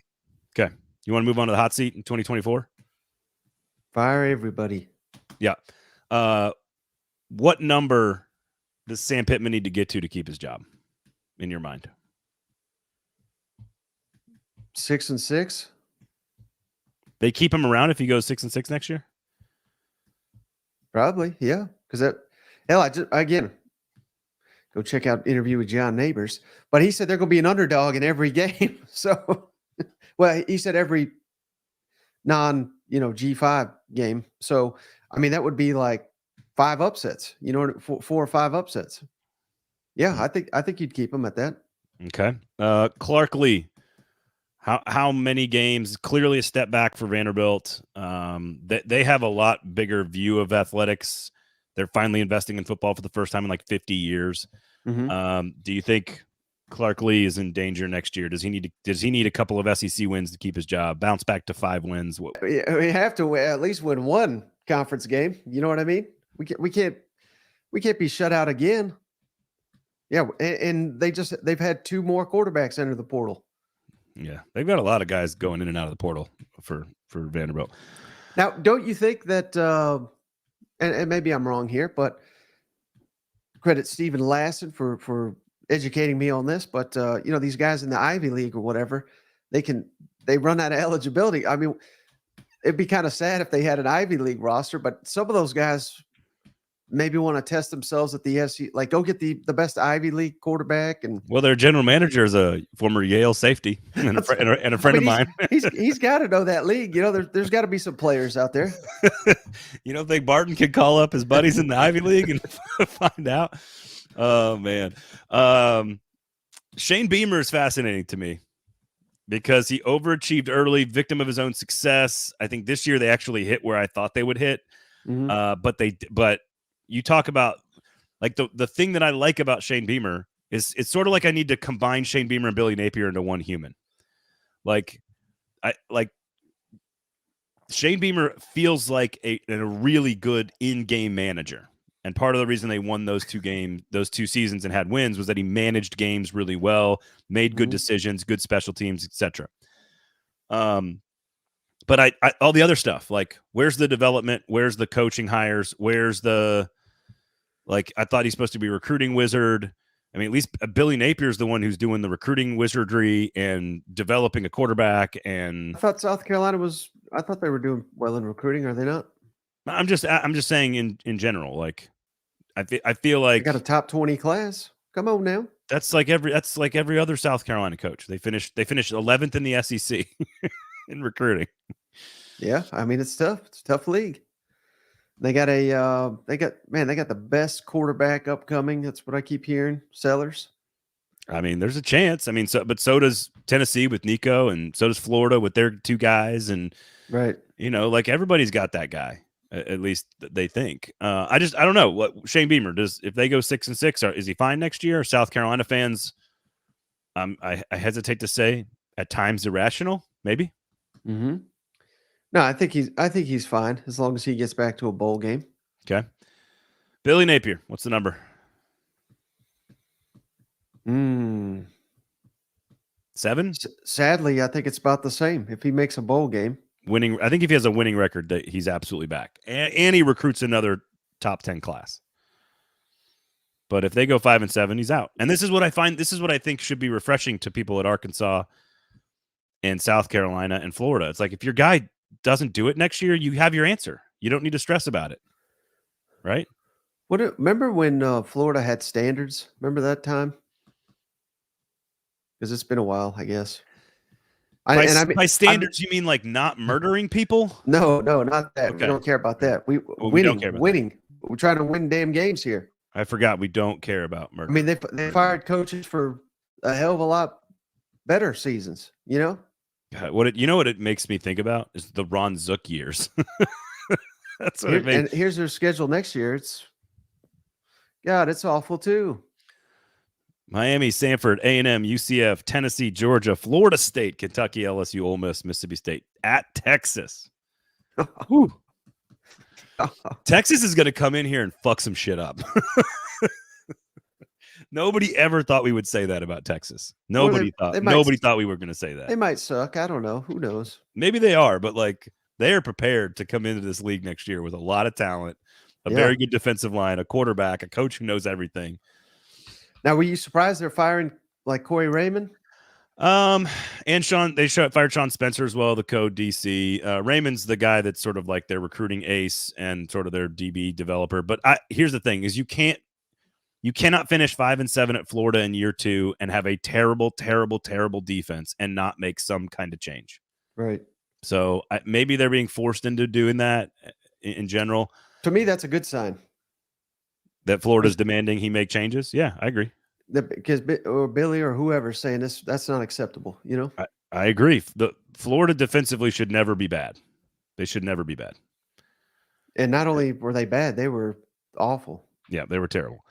You want to move on to the hot seat in 2024? Fire everybody. Yeah. What number does Sam Pittman need to get to keep his job in your mind? 6-6. They keep him around if he goes 6-6 next year? Probably, yeah. Because again, go check out interview with John Neighbors. But he said they're going to be an underdog in every game. So, well, he said every G5 game. So, I mean, that would be like 5 upsets. 4 or 5 upsets. Yeah, I think you'd keep him at that. Okay. Clark Lee. How many games? Clearly a step back for Vanderbilt. They have a lot bigger view of athletics. They're finally investing in football for the first time in like 50 years. Mm-hmm. Do you think Clark Lee is in danger next year? Does he need a couple of SEC wins to keep his job? Bounce back to 5 wins? We have to at least win 1 conference game. You know what I mean? We can't be shut out again. Yeah, and they've had 2 more quarterbacks enter the portal. Yeah, they've got a lot of guys going in and out of the portal for Vanderbilt. Now, don't you think that? And maybe I'm wrong here, but credit Stephen Lasson for educating me on this. But these guys in the Ivy League or whatever, they run out of eligibility. I mean, it'd be kind of sad if they had an Ivy League roster, but some of those guys maybe want to test themselves at the SEC, like go get the best Ivy League quarterback. And well, their general manager is a former Yale safety and a friend of mine. he's got to know that league. There's got to be some players out there. Think Barton could call up his buddies in the Ivy League and find out. Oh man, Shane Beamer is fascinating to me because he overachieved early, victim of his own success. I think this year they actually hit where I thought they would hit, but you talk about like the thing that I like about Shane Beamer is it's sort of like I need to combine Shane Beamer and Billy Napier into one human. Like Shane Beamer feels like a really good in-game manager. And part of the reason they won those 2 seasons and had wins was that he managed games really well, made good decisions, good special teams, etc. But I all the other stuff, like where's the development? Where's the coaching hires? Where's the I thought he's supposed to be a recruiting wizard. I mean, at least Billy Napier's the one who's doing the recruiting wizardry and developing a quarterback. And I thought South Carolina I thought they were doing well in recruiting. Are they not? I'm just saying in general, like I feel like they got a top 20 class. Come on now. That's like every other South Carolina coach. They finished 11th in the SEC in recruiting. Yeah, I mean it's tough. It's a tough league. They got the best quarterback upcoming. That's what I keep hearing. Sellers. I mean, there's a chance. I mean, so does Tennessee with Nico, and so does Florida with their 2 guys, and right. Everybody's got that guy. At least they think. I don't know what Shane Beamer does. If they go 6-6, is he fine next year? South Carolina fans, I hesitate to say at times irrational, maybe. Mm-hmm. No, I think he's fine as long as he gets back to a bowl game. Okay. Billy Napier, what's the number? 7? Sadly, I think it's about the same. If he makes a bowl game. Winning, I think if he has a winning record, that he's absolutely back. And he recruits another top 10 class. But if they go 5-7, he's out. And this is what I think should be refreshing to people at Arkansas and South Carolina and Florida. It's like if your guy doesn't do it next year, you have your answer. You don't need to stress about it. Right? Remember when Florida had standards? Remember that time? Because it's been a while, I guess. By standards, you mean like not murdering people? No, not that. Okay. We don't care about that. We don't care about winning. We're trying to win damn games here. I forgot we don't care about murder. I mean, they fired coaches for a hell of a lot better seasons, you know? God, what it makes me think about is the Ron Zook years. That's what it makes. And here's their schedule next year. It's awful too. Miami, Sanford, A&M, UCF, Tennessee, Georgia, Florida State, Kentucky, LSU, Ole Miss, Mississippi State, at Texas. Texas is going to come in here and fuck some shit up. Nobody ever thought we would say that about Texas. Nobody thought we were going to say that. They might suck. I don't know. Who knows? Maybe they are, but like they are prepared to come into this league next year with a lot of talent, a very good defensive line, a quarterback, a coach who knows everything. Now, were you surprised they're firing like Corey Raymond? And they fired Sean Spencer as well, the code DC. Raymond's the guy that's sort of like their recruiting ace and sort of their DB developer. But here's the thing: is you cannot finish 5-7 at Florida in year 2 and have a terrible, terrible, terrible defense and not make some kind of change. Right. So maybe they're being forced into doing that in general. To me, that's a good sign. That Florida's demanding he make changes. Yeah, I agree. Because Billy or whoever's saying this, that's not acceptable. You know, I agree. The Florida defensively should never be bad. They should never be bad. And not only were they bad, they were awful. Yeah, they were terrible.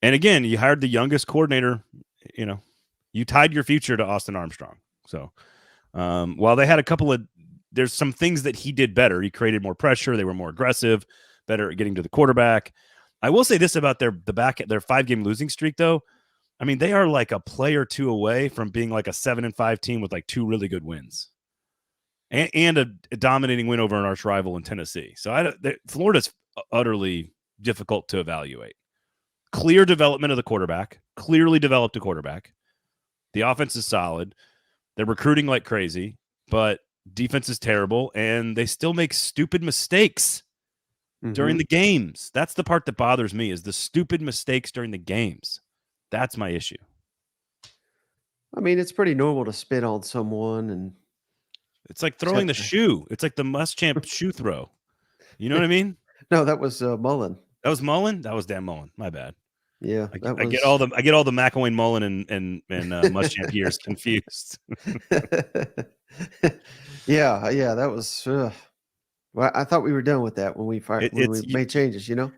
And again, you hired the youngest coordinator. You know, you tied your future to Austin Armstrong. So while they had a couple of, there's some things that he did better. He created more pressure. They were more aggressive, better at getting to the quarterback. I will say this about their 5-game losing streak, though. I mean, they are like a play or two away from being like a 7-5 team with like 2 really good wins and a dominating win over an arch rival in Tennessee. So Florida's utterly difficult to evaluate. Clear development of the quarterback, clearly developed a quarterback. The offense is solid. They're recruiting like crazy, but defense is terrible, and they still make stupid mistakes during the games. That's the part that bothers me, is the stupid mistakes during the games. That's my issue. I mean, it's pretty normal to spit on someone, and it's like throwing the shoe. It's like the Muschamp shoe throw. You know what I mean? No, that was Mullen. That was Mullen? That was Dan Mullen. My bad. Yeah, I get all the McElwain, Mullen, and Muschamp years confused. Yeah, that was. Well, I thought we were done with that when we made changes. You know,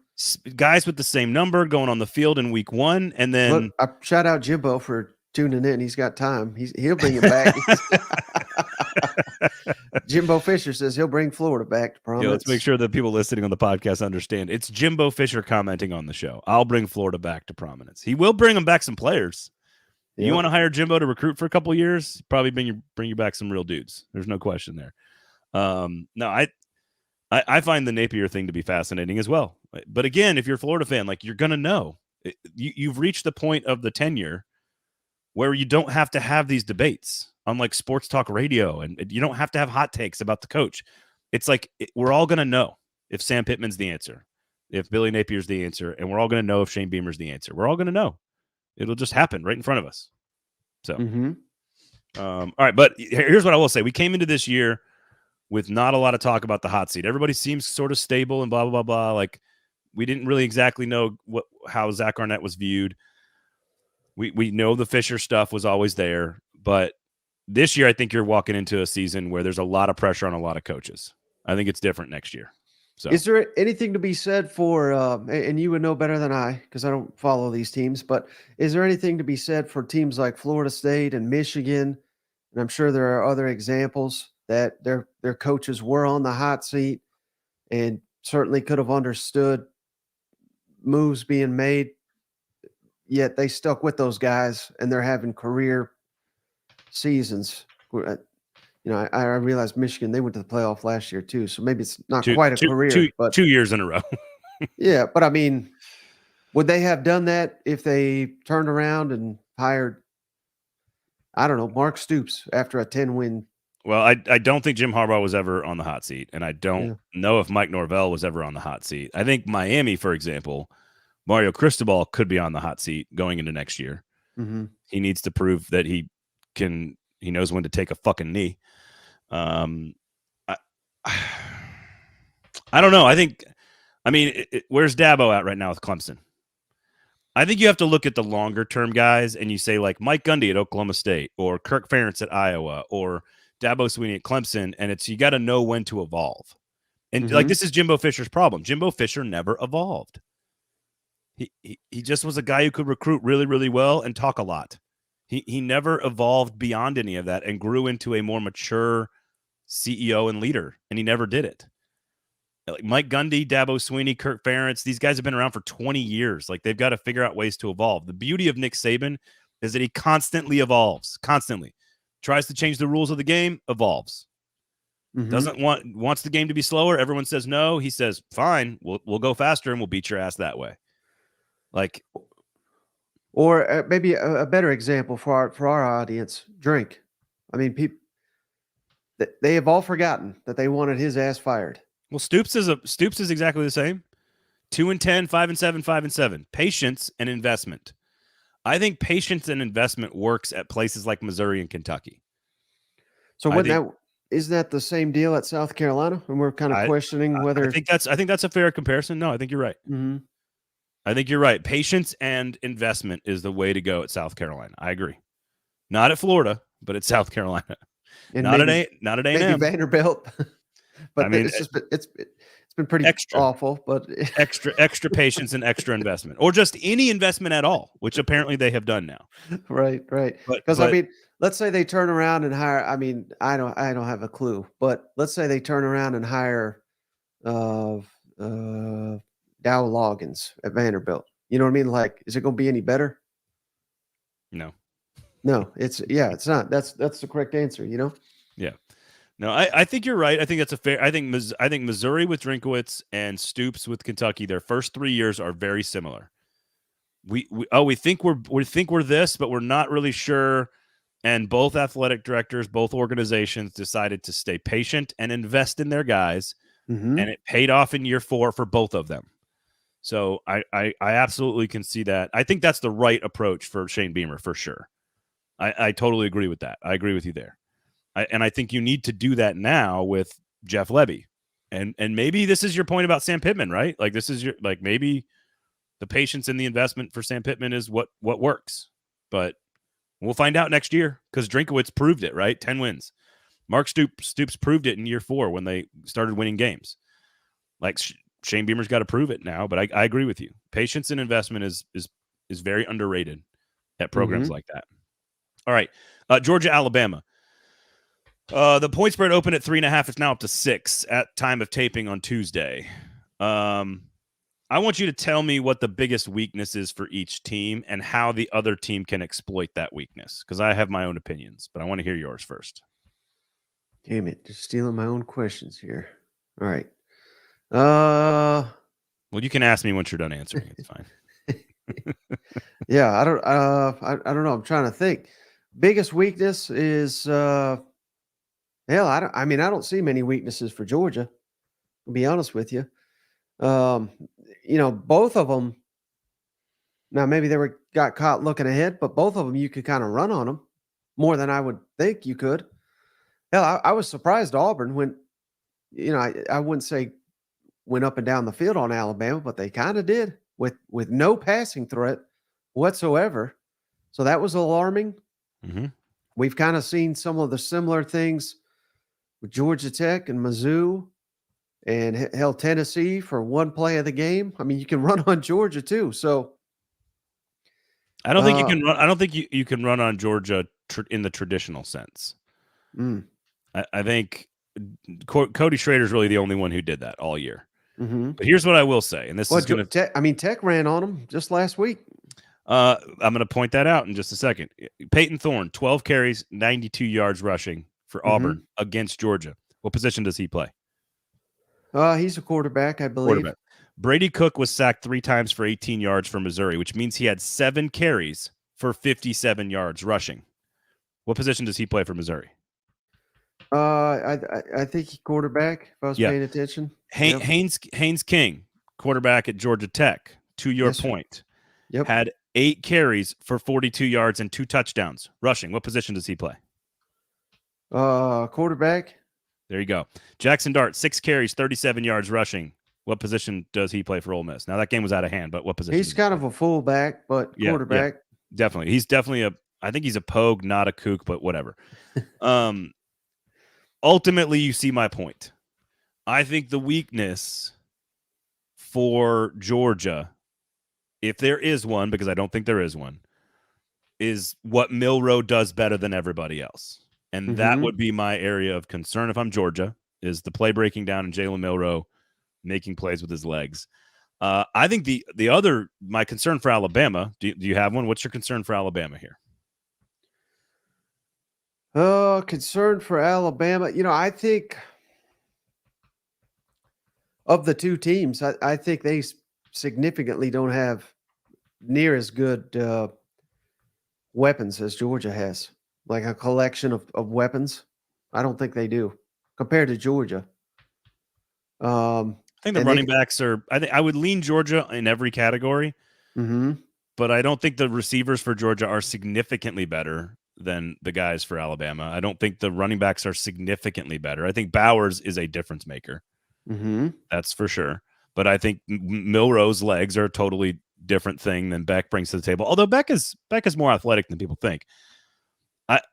guys with the same number going on the field in week 1, and then look, I shout out Jimbo for tuning in. He's got time. He'll bring it back. Jimbo Fisher says he'll bring Florida back to prominence. Yeah, let's make sure that people listening on the podcast understand. It's Jimbo Fisher commenting on the show. I'll bring Florida back to prominence. He will bring them back some players. Yep. You want to hire Jimbo to recruit for a couple of years? Probably bring you back some real dudes. There's no question there. No, I find the Napier thing to be fascinating as well. But again, if you're a Florida fan, like, you're gonna know you've reached the point of the tenure where you don't have to have these debates on like sports talk radio, and you don't have to have hot takes about the coach. It's like we're all going to know if Sam Pittman's the answer, if Billy Napier's the answer, and we're all going to know if Shane Beamer's the answer. We're all going to know. It'll just happen right in front of us. So, all right. But here's what I will say. We came into this year with not a lot of talk about the hot seat. Everybody seems sort of stable and blah, blah, blah, blah. Like, we didn't really exactly know how Zach Arnett was viewed. We know the Fisher stuff was always there, but this year I think you're walking into a season where there's a lot of pressure on a lot of coaches. I think it's different next year. So, is there anything to be said for, and you would know better than I, because I don't follow these teams, but is there anything to be said for teams like Florida State and Michigan? And I'm sure there are other examples that their coaches were on the hot seat and certainly could have understood moves being made, yet they stuck with those guys and they're having career seasons. I realize Michigan, they went to the playoff last year too, so maybe it's not quite a career, but 2 years in a row. Yeah, but I mean, would they have done that if they turned around and hired, I don't know, Mark Stoops after a 10-win? Well, I don't think Jim Harbaugh was ever on the hot seat, and I don't know if Mike Norvell was ever on the hot seat. I think Miami, for example, Mario Cristobal could be on the hot seat going into next year. He needs to prove that he knows when to take a fucking knee. I don't know. I think I mean, where's Dabo at right now with Clemson? I think you have to look at the longer term guys and you say like Mike Gundy at Oklahoma State or Kirk Ferentz at Iowa or Dabo Swinney at Clemson. And you got to know when to evolve. And like, this is Jimbo Fisher's problem. Jimbo Fisher never evolved. He just was a guy who could recruit really, really well and talk a lot. He never evolved beyond any of that and grew into a more mature CEO and leader. And he never did it. Like Mike Gundy, Dabo Swinney, Kirk Ferentz, these guys have been around for 20 years. Like they've got to figure out ways to evolve. The beauty of Nick Saban is that he constantly evolves, constantly tries to change the rules of the game, evolves. Wants the game to be slower. Everyone says no. He says, fine, we'll go faster and we'll beat your ass that way. Like, or maybe a better example for our audience, Drink. I mean, people, they have all forgotten that they wanted his ass fired. Well, Stoops is exactly the same. 2-10, 5-7, 5-7. Patience and investment. I think patience and investment works at places like Missouri and Kentucky. So isn't that the same deal at South Carolina? And we're kind of questioning whether I think that's a fair comparison. No, I think you're right. I think you're right. Patience and investment is the way to go at South Carolina. I agree. Not at Florida, but at South Carolina. And not at A&M. Maybe Vanderbilt. But I mean, it's been pretty awful. But extra patience and extra investment, or just any investment at all, which apparently they have done now. Right. Because I mean, let's say they turn around and hire. I mean, I don't have a clue, but let's say they turn around and hire Dow Loggins at Vanderbilt. You know what I mean? Like, is it going to be any better? No, it's not. That's the correct answer. You know? Yeah. No, I think you're right. I think that's a fair. I think Missouri with Drinkwitz and Stoops with Kentucky, their first 3 years are very similar. We think we're this, but we're not really sure. And both athletic directors, both organizations decided to stay patient and invest in their guys, and it paid off in year 4 for both of them. So I absolutely can see that. I think that's the right approach for Shane Beamer for sure. I totally agree with that. I agree with you there. And I think you need to do that now with Jeff Lebby. And maybe this is your point about Sam Pittman, right? Like this is maybe the patience and the investment for Sam Pittman is what works. But we'll find out next year because Drinkwitz proved it, right? 10 wins. Mark Stoops proved it in year 4 when they started winning games. Like Shane Beamer's got to prove it now, but I agree with you. Patience and investment is very underrated at programs like that. All right. Georgia, Alabama. The point spread opened at 3.5. It's now up to 6 at time of taping on Tuesday. I want you to tell me what the biggest weakness is for each team and how the other team can exploit that weakness. Because I have my own opinions, but I want to hear yours first. Damn it. Just stealing my own questions here. All right. Well, you can ask me once you're done answering. It's fine. Yeah, I don't know. I'm trying to think. Biggest weakness is hell, I don't see many weaknesses for Georgia, to be honest with you. Both of them. Now, maybe they got caught looking ahead, but both of them you could kind of run on them more than I would think you could. Hell, I was surprised Auburn went. I wouldn't say went up and down the field on Alabama, but they kind of did with no passing threat whatsoever. So that was alarming. We've kind of seen some of the similar things with Georgia Tech and Mizzou and hell Tennessee for one play of the game. I mean, you can run on Georgia too. So I don't think you can run. I don't think you can run on Georgia in the traditional sense. I think Cody Schrader's really the only one who did that all year. But here's what I will say, and this is going to. Tech ran on them just last week. I'm going to point that out in just a second. Peyton Thorne, 12 carries, 92 yards rushing for Auburn against Georgia. What position does he play? He's a quarterback, I believe. Brady Cook was sacked 3 times for 18 yards for Missouri, which means he had 7 carries for 57 yards rushing. What position does he play for Missouri? I think he quarterback, if I was paying attention. Haynes King, quarterback at Georgia Tech, to your point, had 8 carries for 42 yards and 2 touchdowns rushing. What position does he play? Quarterback. There you go. Jackson Dart, 6 carries, 37 yards rushing What position does he play for Ole Miss? Now that game was out of hand, but what position? He's kind of a fullback, but quarterback. Definitely. He's definitely I think he's a pogue, not a kook, but whatever. Ultimately, you see my point. I think the weakness for Georgia, if there is one, because I don't think there is one, is what Milroe does better than everybody else. And that would be my area of concern if I'm Georgia, is the play breaking down and Jalen Milroe making plays with his legs. I think my concern for Alabama, do you have one? What's your concern for Alabama here? Concern for Alabama. I think of the two teams, I think they significantly don't have near as good weapons as Georgia has, like a collection of weapons. I don't think they do compared to Georgia. I think the running backs are. I would lean Georgia in every category, but I don't think the receivers for Georgia are significantly better than the guys for Alabama. I don't think the running backs are significantly better. I think Bowers is a difference maker. That's for sure. But I think Milroe's legs are a totally different thing than Beck brings to the table. Although Beck is more athletic than people think.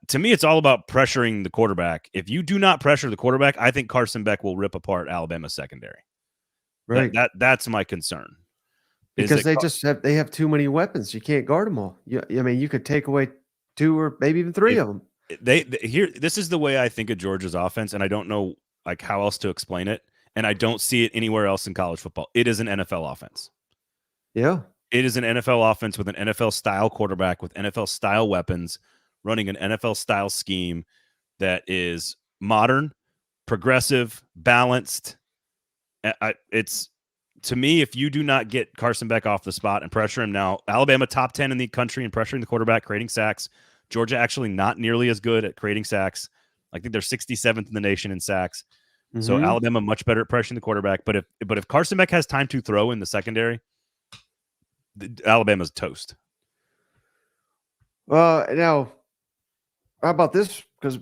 To me, it's all about pressuring the quarterback. If you do not pressure the quarterback, I think Carson Beck will rip apart Alabama's secondary. Right. That's my concern. Because they have too many weapons. You can't guard them all. You could take away 2 or maybe even 3 of them. This is the way I think of Georgia's offense, and I don't know like how else to explain it. And I don't see it anywhere else in college football. It is an NFL offense. Yeah. It is an NFL offense with an NFL-style quarterback, with NFL-style weapons, running an NFL-style scheme that is modern, progressive, balanced. It's, to me, if you do not get Carson Beck off the spot and pressure him now, Alabama top 10 in the country in pressuring the quarterback, creating sacks. Georgia actually not nearly as good at creating sacks. I think they're 67th in the nation in sacks. So Alabama much better at pressuring the quarterback. But if Carson Beck has time to throw in the secondary, Alabama's toast. Now, how about this? Because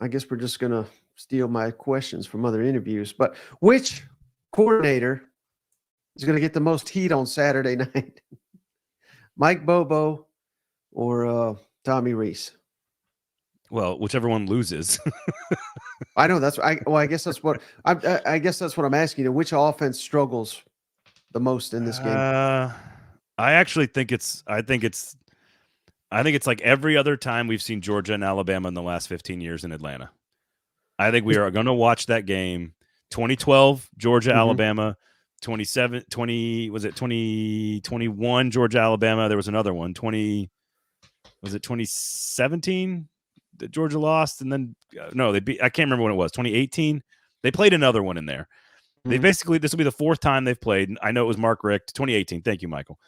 I guess we're just going to steal my questions from other interviews. But which coordinator is going to get the most heat on Saturday night? Mike Bobo or Tommy Rees? Well, whichever one loses. I know I guess that's what I guess that's what I'm asking you. Which offense struggles the most in this game? I think it's like every other time we've seen Georgia and Alabama in the last 15 years in Atlanta. I think we are going to watch that game. 2012 Georgia Alabama, 2021 Georgia Alabama. There was another one. 2017 that Georgia lost, and then no, they beat. I can't remember when it was. 2018. They played another one in there. They basically, this will be the 4th time they've played. I know it was Mark Richt. 2018. Thank you, Michael.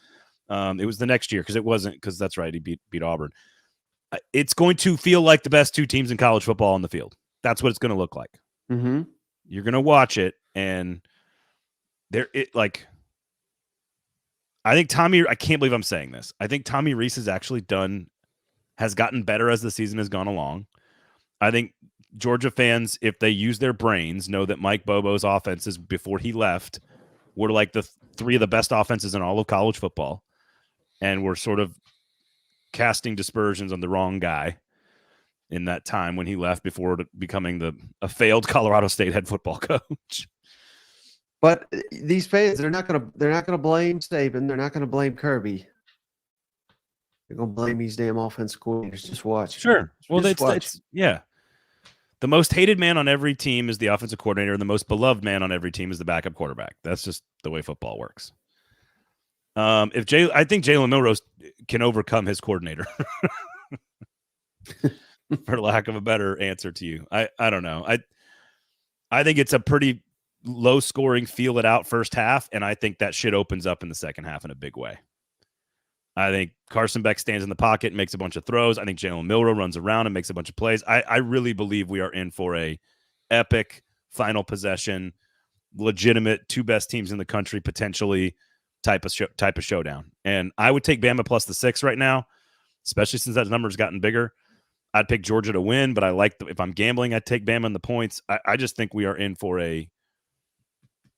It was the next year because that's right. He beat Auburn. It's going to feel like the best 2 teams in college football on the field. That's what it's going to look like. You're going to watch it, and I think Tommy. I can't believe I'm saying this. I think Tommy Rees has gotten better as the season has gone along. I think Georgia fans, if they use their brains, know that Mike Bobo's offenses before he left were like the 3 of the best offenses in all of college football, and we're sort of casting dispersions on the wrong guy in that time when he left before becoming a failed Colorado State head football coach. But these fans, they're not gonna blame Saban. They're not gonna blame Kirby. They're gonna blame these damn offense coordinators. Just watch. Sure. Well, it's yeah. The most hated man on every team is the offensive coordinator, and the most beloved man on every team is the backup quarterback. That's just the way football works. I think Jalen Milroe can overcome his coordinator, for lack of a better answer to you. I don't know. I think it's a pretty low scoring, feel it out first half, and I think that shit opens up in the second half in a big way. I think Carson Beck stands in the pocket and makes a bunch of throws. I think Jalen Milroe runs around and makes a bunch of plays. I really believe we are in for a epic final possession, legitimate 2 best teams in the country potentially type of showdown. And I would take Bama plus the 6 right now, especially since that number's gotten bigger. I'd pick Georgia to win, but if I'm gambling, I'd take Bama in the points. I just think we are in for a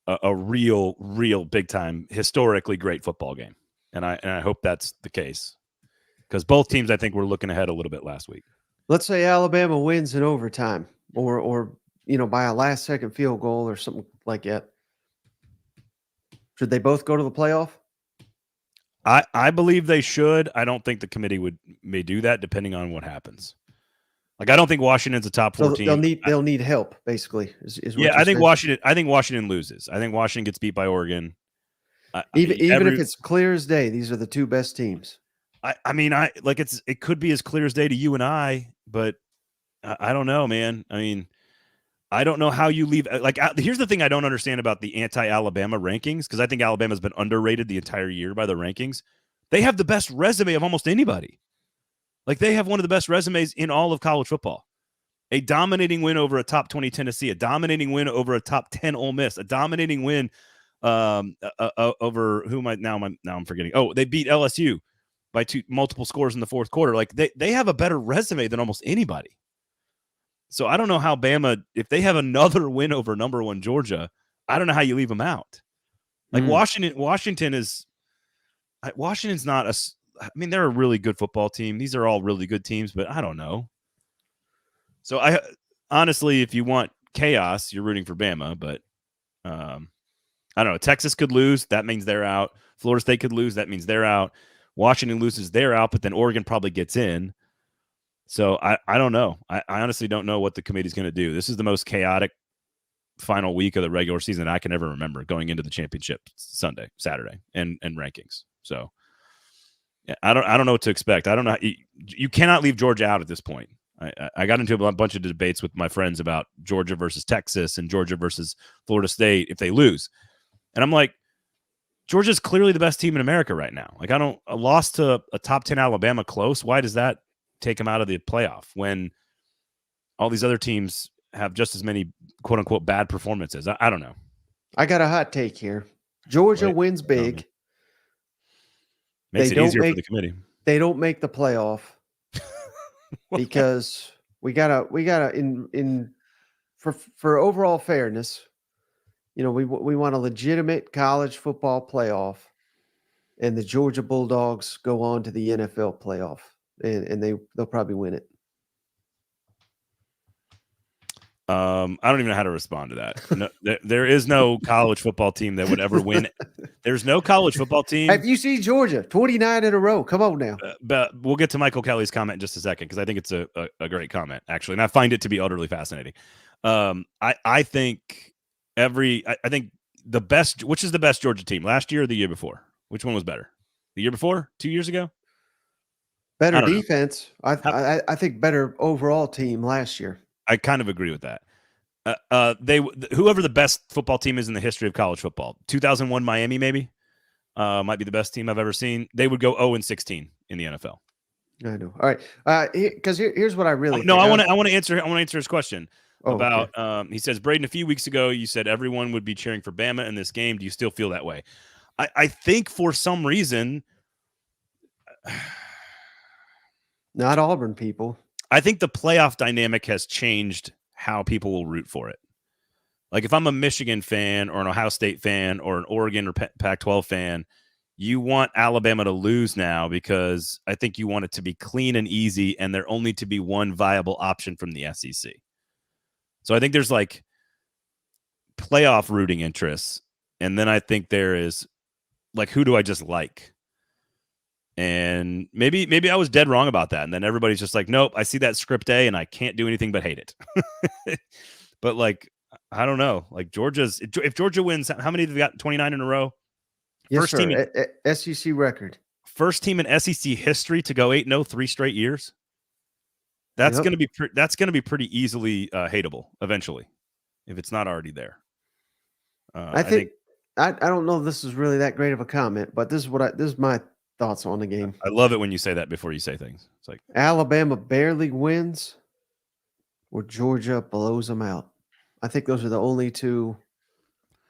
a real big time, historically great football game, and I hope that's the case because both teams I think were looking ahead a little bit last week. Let's say Alabama wins in overtime, or by a last second field goal or something like that. Should they both go to the playoff? I believe they should. I don't think the committee may do that depending on what happens. Like I don't think Washington's a top 4 team. They'll need help basically. Is yeah, what I think saying? Washington loses. I think Washington gets beat by Oregon. Even if it's clear as day, these are the two best teams. It could be as clear as day to you and I, but I don't know, man. I mean, I don't know how you leave. Here's the thing I don't understand about the anti-Alabama rankings, because I think Alabama's been underrated the entire year by the rankings. They have the best resume of almost anybody. Like, they have one of the best resumes in all of college football. A dominating win over a top 20 Tennessee, a dominating win over a top 10 Ole Miss, a dominating win over who am I now? I'm forgetting. Oh, they beat LSU by multiple scores in the fourth quarter. Like, they have a better resume than almost anybody. So I don't know how Bama, if they have another win over number 1 Georgia, I don't know how you leave them out. Like Washington's not they're a really good football team. These are all really good teams, but I don't know. So I honestly, if you want chaos, you're rooting for Bama, but I don't know. Texas could lose. That means they're out. Florida State could lose. That means they're out. Washington loses, they're out, but then Oregon probably gets in. So I don't know. I honestly don't know what the committee's going to do. This is the most chaotic final week of the regular season I can ever remember, going into the championship Saturday, and rankings. So yeah, I don't know what to expect. I don't know. You cannot leave Georgia out at this point. I got into a bunch of debates with my friends about Georgia versus Texas and Georgia versus Florida State if they lose. And I'm like, Georgia's clearly the best team in America right now. Like, a loss to a top 10 Alabama close. Why does that take them out of the playoff when all these other teams have just as many quote unquote bad performances? I don't know. I got a hot take here. Georgia wins big. Makes it easier for the committee. They don't make the playoff because we gotta for overall fairness, we want a legitimate college football playoff, and the Georgia Bulldogs go on to the NFL playoff, and they'll probably win it. I don't even know how to respond to that. No, there is no college football team that would ever win. There's no college football team. Have you seen Georgia 29 in a row? Come on now. But we'll get to Michael Kelly's comment in just a second, because I think it's a great comment, actually, and I find it to be utterly fascinating. I think the best. Which is the best Georgia team, last year or the year before? Which one was better? The year before? 2 years ago? Better defense. I think better overall team last year. I kind of agree with that. Whoever the best football team is in the history of college football, 2001 Miami maybe might be the best team I've ever seen. They would go 0-16 in the NFL. I know. All right, because here's what I really think. I want to answer his question about. Okay. He says, Braden, a few weeks ago you said everyone would be cheering for Bama in this game. Do you still feel that way? I think for some reason, not Auburn people. I think the playoff dynamic has changed how people will root for it. Like, if I'm a Michigan fan or an Ohio State fan or an Oregon or Pac-12 fan, you want Alabama to lose now because I think you want it to be clean and easy, and there only to be one viable option from the SEC. So I think there's like playoff rooting interests, and then I think there is like, who do I just like? And maybe I was dead wrong about that. And then everybody's just like, nope, I see that script A and I can't do anything but hate it. But like, I don't know. Like, if Georgia wins, how many have they got? 29 in a row? Yes, first sir. Team SEC record. First team in SEC history to go 8-0 3 straight years. That's going to be pretty easily hateable eventually, if it's not already there. I think I don't know if this is really that great of a comment, but this is my thoughts on the game. I love it when you say that before you say things. It's like Alabama barely wins or Georgia blows them out. I think those are the only two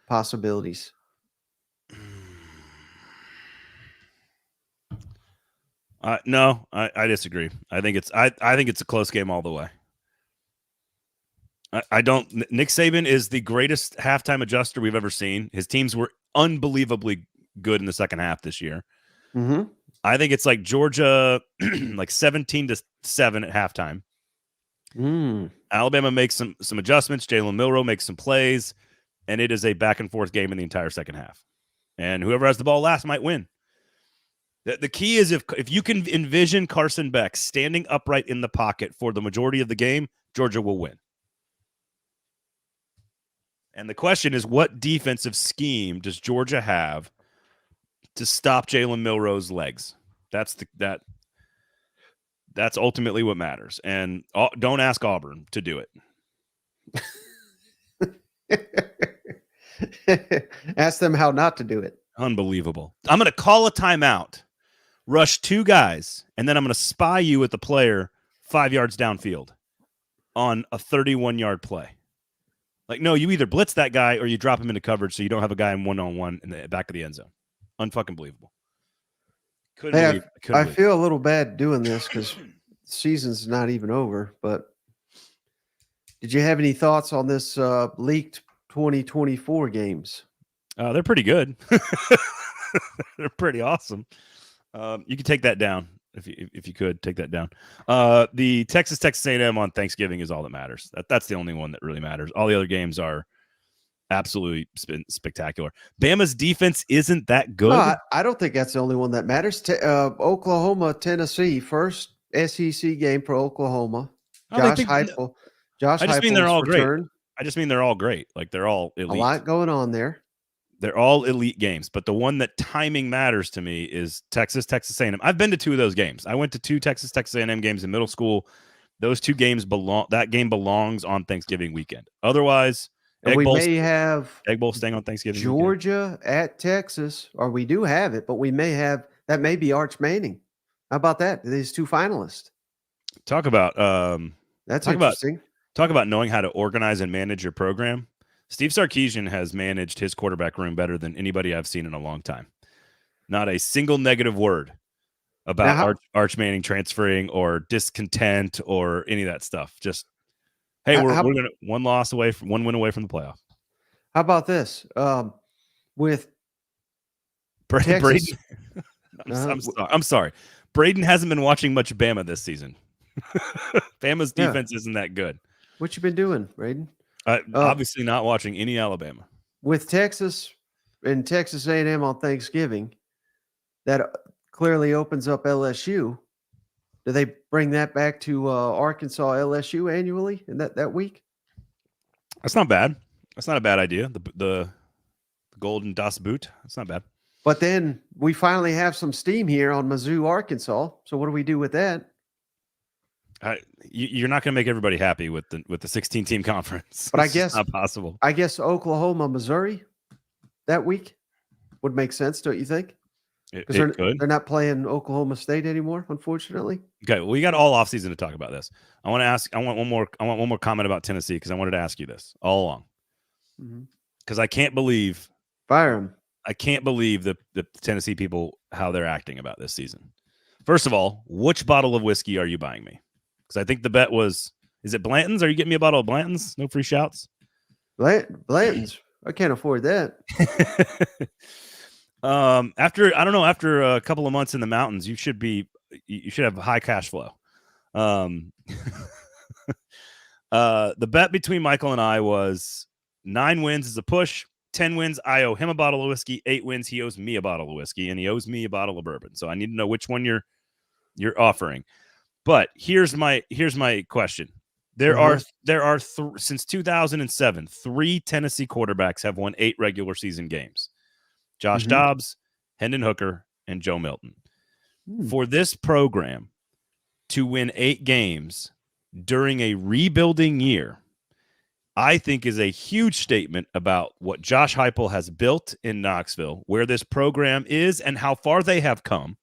possibilities. No, I disagree. I think it's a close game all the way. I don't. Nick Saban is the greatest halftime adjuster we've ever seen. His teams were unbelievably good in the second half this year. Mm-hmm. I think it's like Georgia, like 17-7 at halftime. Alabama makes some adjustments. Jalen Milroe makes some plays, and it is a back and forth game in the entire second half. And whoever has the ball last might win. The key is if you can envision Carson Beck standing upright in the pocket for the majority of the game, Georgia will win. And the question is, what defensive scheme does Georgia have to stop Jalen Milroe's legs? That's ultimately what matters. And don't ask Auburn to do it. Ask them how not to do it. Unbelievable. I'm going to call a timeout, rush two guys, and then I'm going to spy you at the player 5 yards downfield on a 31-yard play. Like, no, you either blitz that guy or you drop him into coverage so you don't have a guy in one-on-one in the back of the end zone. Unfucking believable. I feel a little bad doing this because the season's not even over, but did you have any thoughts on this leaked 2024 games? They're pretty good. They're pretty awesome. You can take that down if you could take that down. The Texas A&M on Thanksgiving is all that matters. That's the only one that really matters. All the other games are absolutely spectacular. Bama's defense isn't that good. No, I don't think that's the only one that matters. Oklahoma, Tennessee, first SEC game for Oklahoma. Josh Heupel. I just mean they're all great. I just mean they're all great. Like they're all elite. A lot going on there. They're all elite games, but the one that timing matters to me is Texas A&M. I've been to two of those games. I went to two Texas A&M games in middle school. Those two games that game belongs on Thanksgiving weekend. Otherwise, may have Egg Bowl staying on Thanksgiving. Georgia weekend. At Texas, or we do have it, but we may have that. May be Arch Manning. How about that? These two finalists. Talk about that's interesting. Talk about knowing how to organize and manage your program. Steve Sarkisian has managed his quarterback room better than anybody I've seen in a long time. Not a single negative word about Arch Manning transferring or discontent or any of that stuff. Just, hey, we're gonna one win away from the playoff. How about this? With Braden, I'm sorry. Braden hasn't been watching much Bama this season. Bama's defense isn't that good. What you been doing, Braden? Obviously not watching any Alabama. With Texas and Texas A&M on Thanksgiving, that clearly opens up LSU. Do they bring that back to Arkansas LSU annually in that week? That's not bad. That's not a bad idea. The Golden Das Boot. That's not bad. But then we finally have some steam here on Mizzou, Arkansas. So what do we do with that? You're not going to make everybody happy with the 16-team conference. But I guess it's not possible. I guess Oklahoma, Missouri that week would make sense, don't you think? Because they're not playing Oklahoma State anymore, unfortunately. Okay, well, we got all offseason to talk about this. I want one more comment about Tennessee because I wanted to ask you this all along. Because I can't believe fire them. I can't believe the Tennessee people how they're acting about this season. First of all, which bottle of whiskey are you buying me? Because I think the bet was, is it Blanton's? Are you getting me a bottle of Blanton's? No free shouts? Blanton's. I can't afford that. After a couple of months in the mountains, you should have high cash flow. The bet between Michael and I was 9 wins is a push, 10 wins I owe him a bottle of whiskey, 8 wins he owes me a bottle of whiskey, and he owes me a bottle of bourbon. So I need to know which one you're offering. But here's my question. There are since 2007, 3 Tennessee quarterbacks have won 8 regular season games. Josh Dobbs, Hendon Hooker, and Joe Milton. For this program to win 8 games during a rebuilding year, I think is a huge statement about what Josh Heupel has built in Knoxville, where this program is and how far they have come.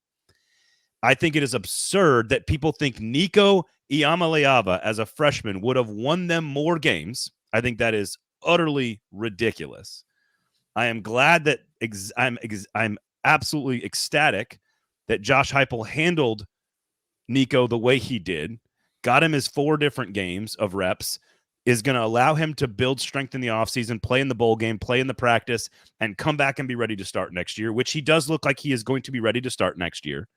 I think it is absurd that people think Nico Iamaleava as a freshman would have won them more games. I think that is utterly ridiculous. I am glad that I'm absolutely ecstatic that Josh Heupel handled Nico the way he did, got him his 4 different games of reps, is going to allow him to build strength in the offseason, play in the bowl game, play in the practice, and come back and be ready to start next year, which he does look like he is going to be ready to start next year.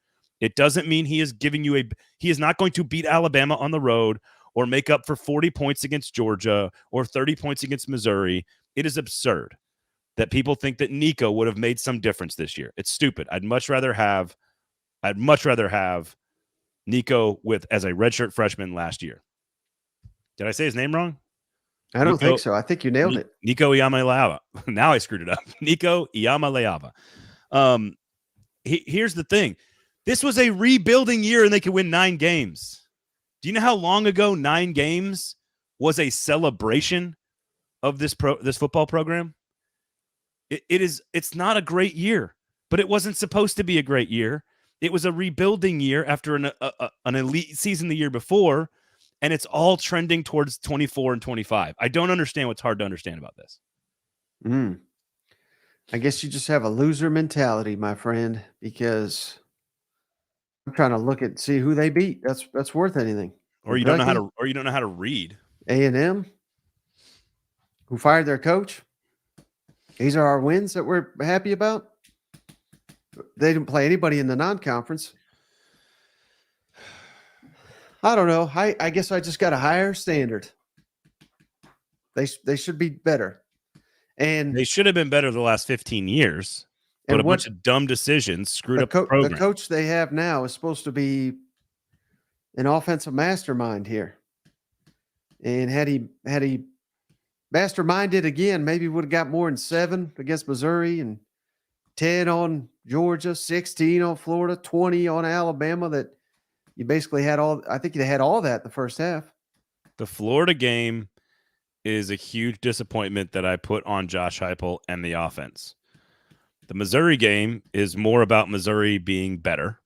It doesn't mean he is giving you he is not going to beat Alabama on the road or make up for 40 points against Georgia or 30 points against Missouri. It is absurd that people think that Nico would have made some difference this year. It's stupid. I'd much rather have Nico as a redshirt freshman last year. Did I say his name wrong? I don't think so. I think you nailed it. Nico 𝙎𝙀𝘾 𝙁𝙊𝙀. Now I screwed it up. Nico 𝙎𝙀𝘾 𝙁𝙊𝙀. Here's the thing. This was a rebuilding year, and they could win 9 games. Do you know how long ago 9 games was a celebration of this football program? It's not a great year, but it wasn't supposed to be a great year. It was a rebuilding year after an elite season the year before, and it's all trending towards 24 and 25. I don't understand what's hard to understand about this. I guess you just have a loser mentality, my friend, because I'm trying to see who they beat. That's worth anything. Or you don't know how to read. A&M, who fired their coach. These are our wins that we're happy about. They didn't play anybody in the non-conference. I don't know. I guess I just got a higher standard. They should be better. And they should have been better the last 15 years. But a bunch of dumb decisions screwed up the program. The coach they have now is supposed to be an offensive mastermind here. And had he masterminded again, maybe would have got more than 7 against Missouri and 10 on Georgia, 16 on Florida, 20 on Alabama. That you basically had I think you had all that the first half. The Florida game is a huge disappointment that I put on Josh Heupel and the offense. The Missouri game is more about Missouri being better,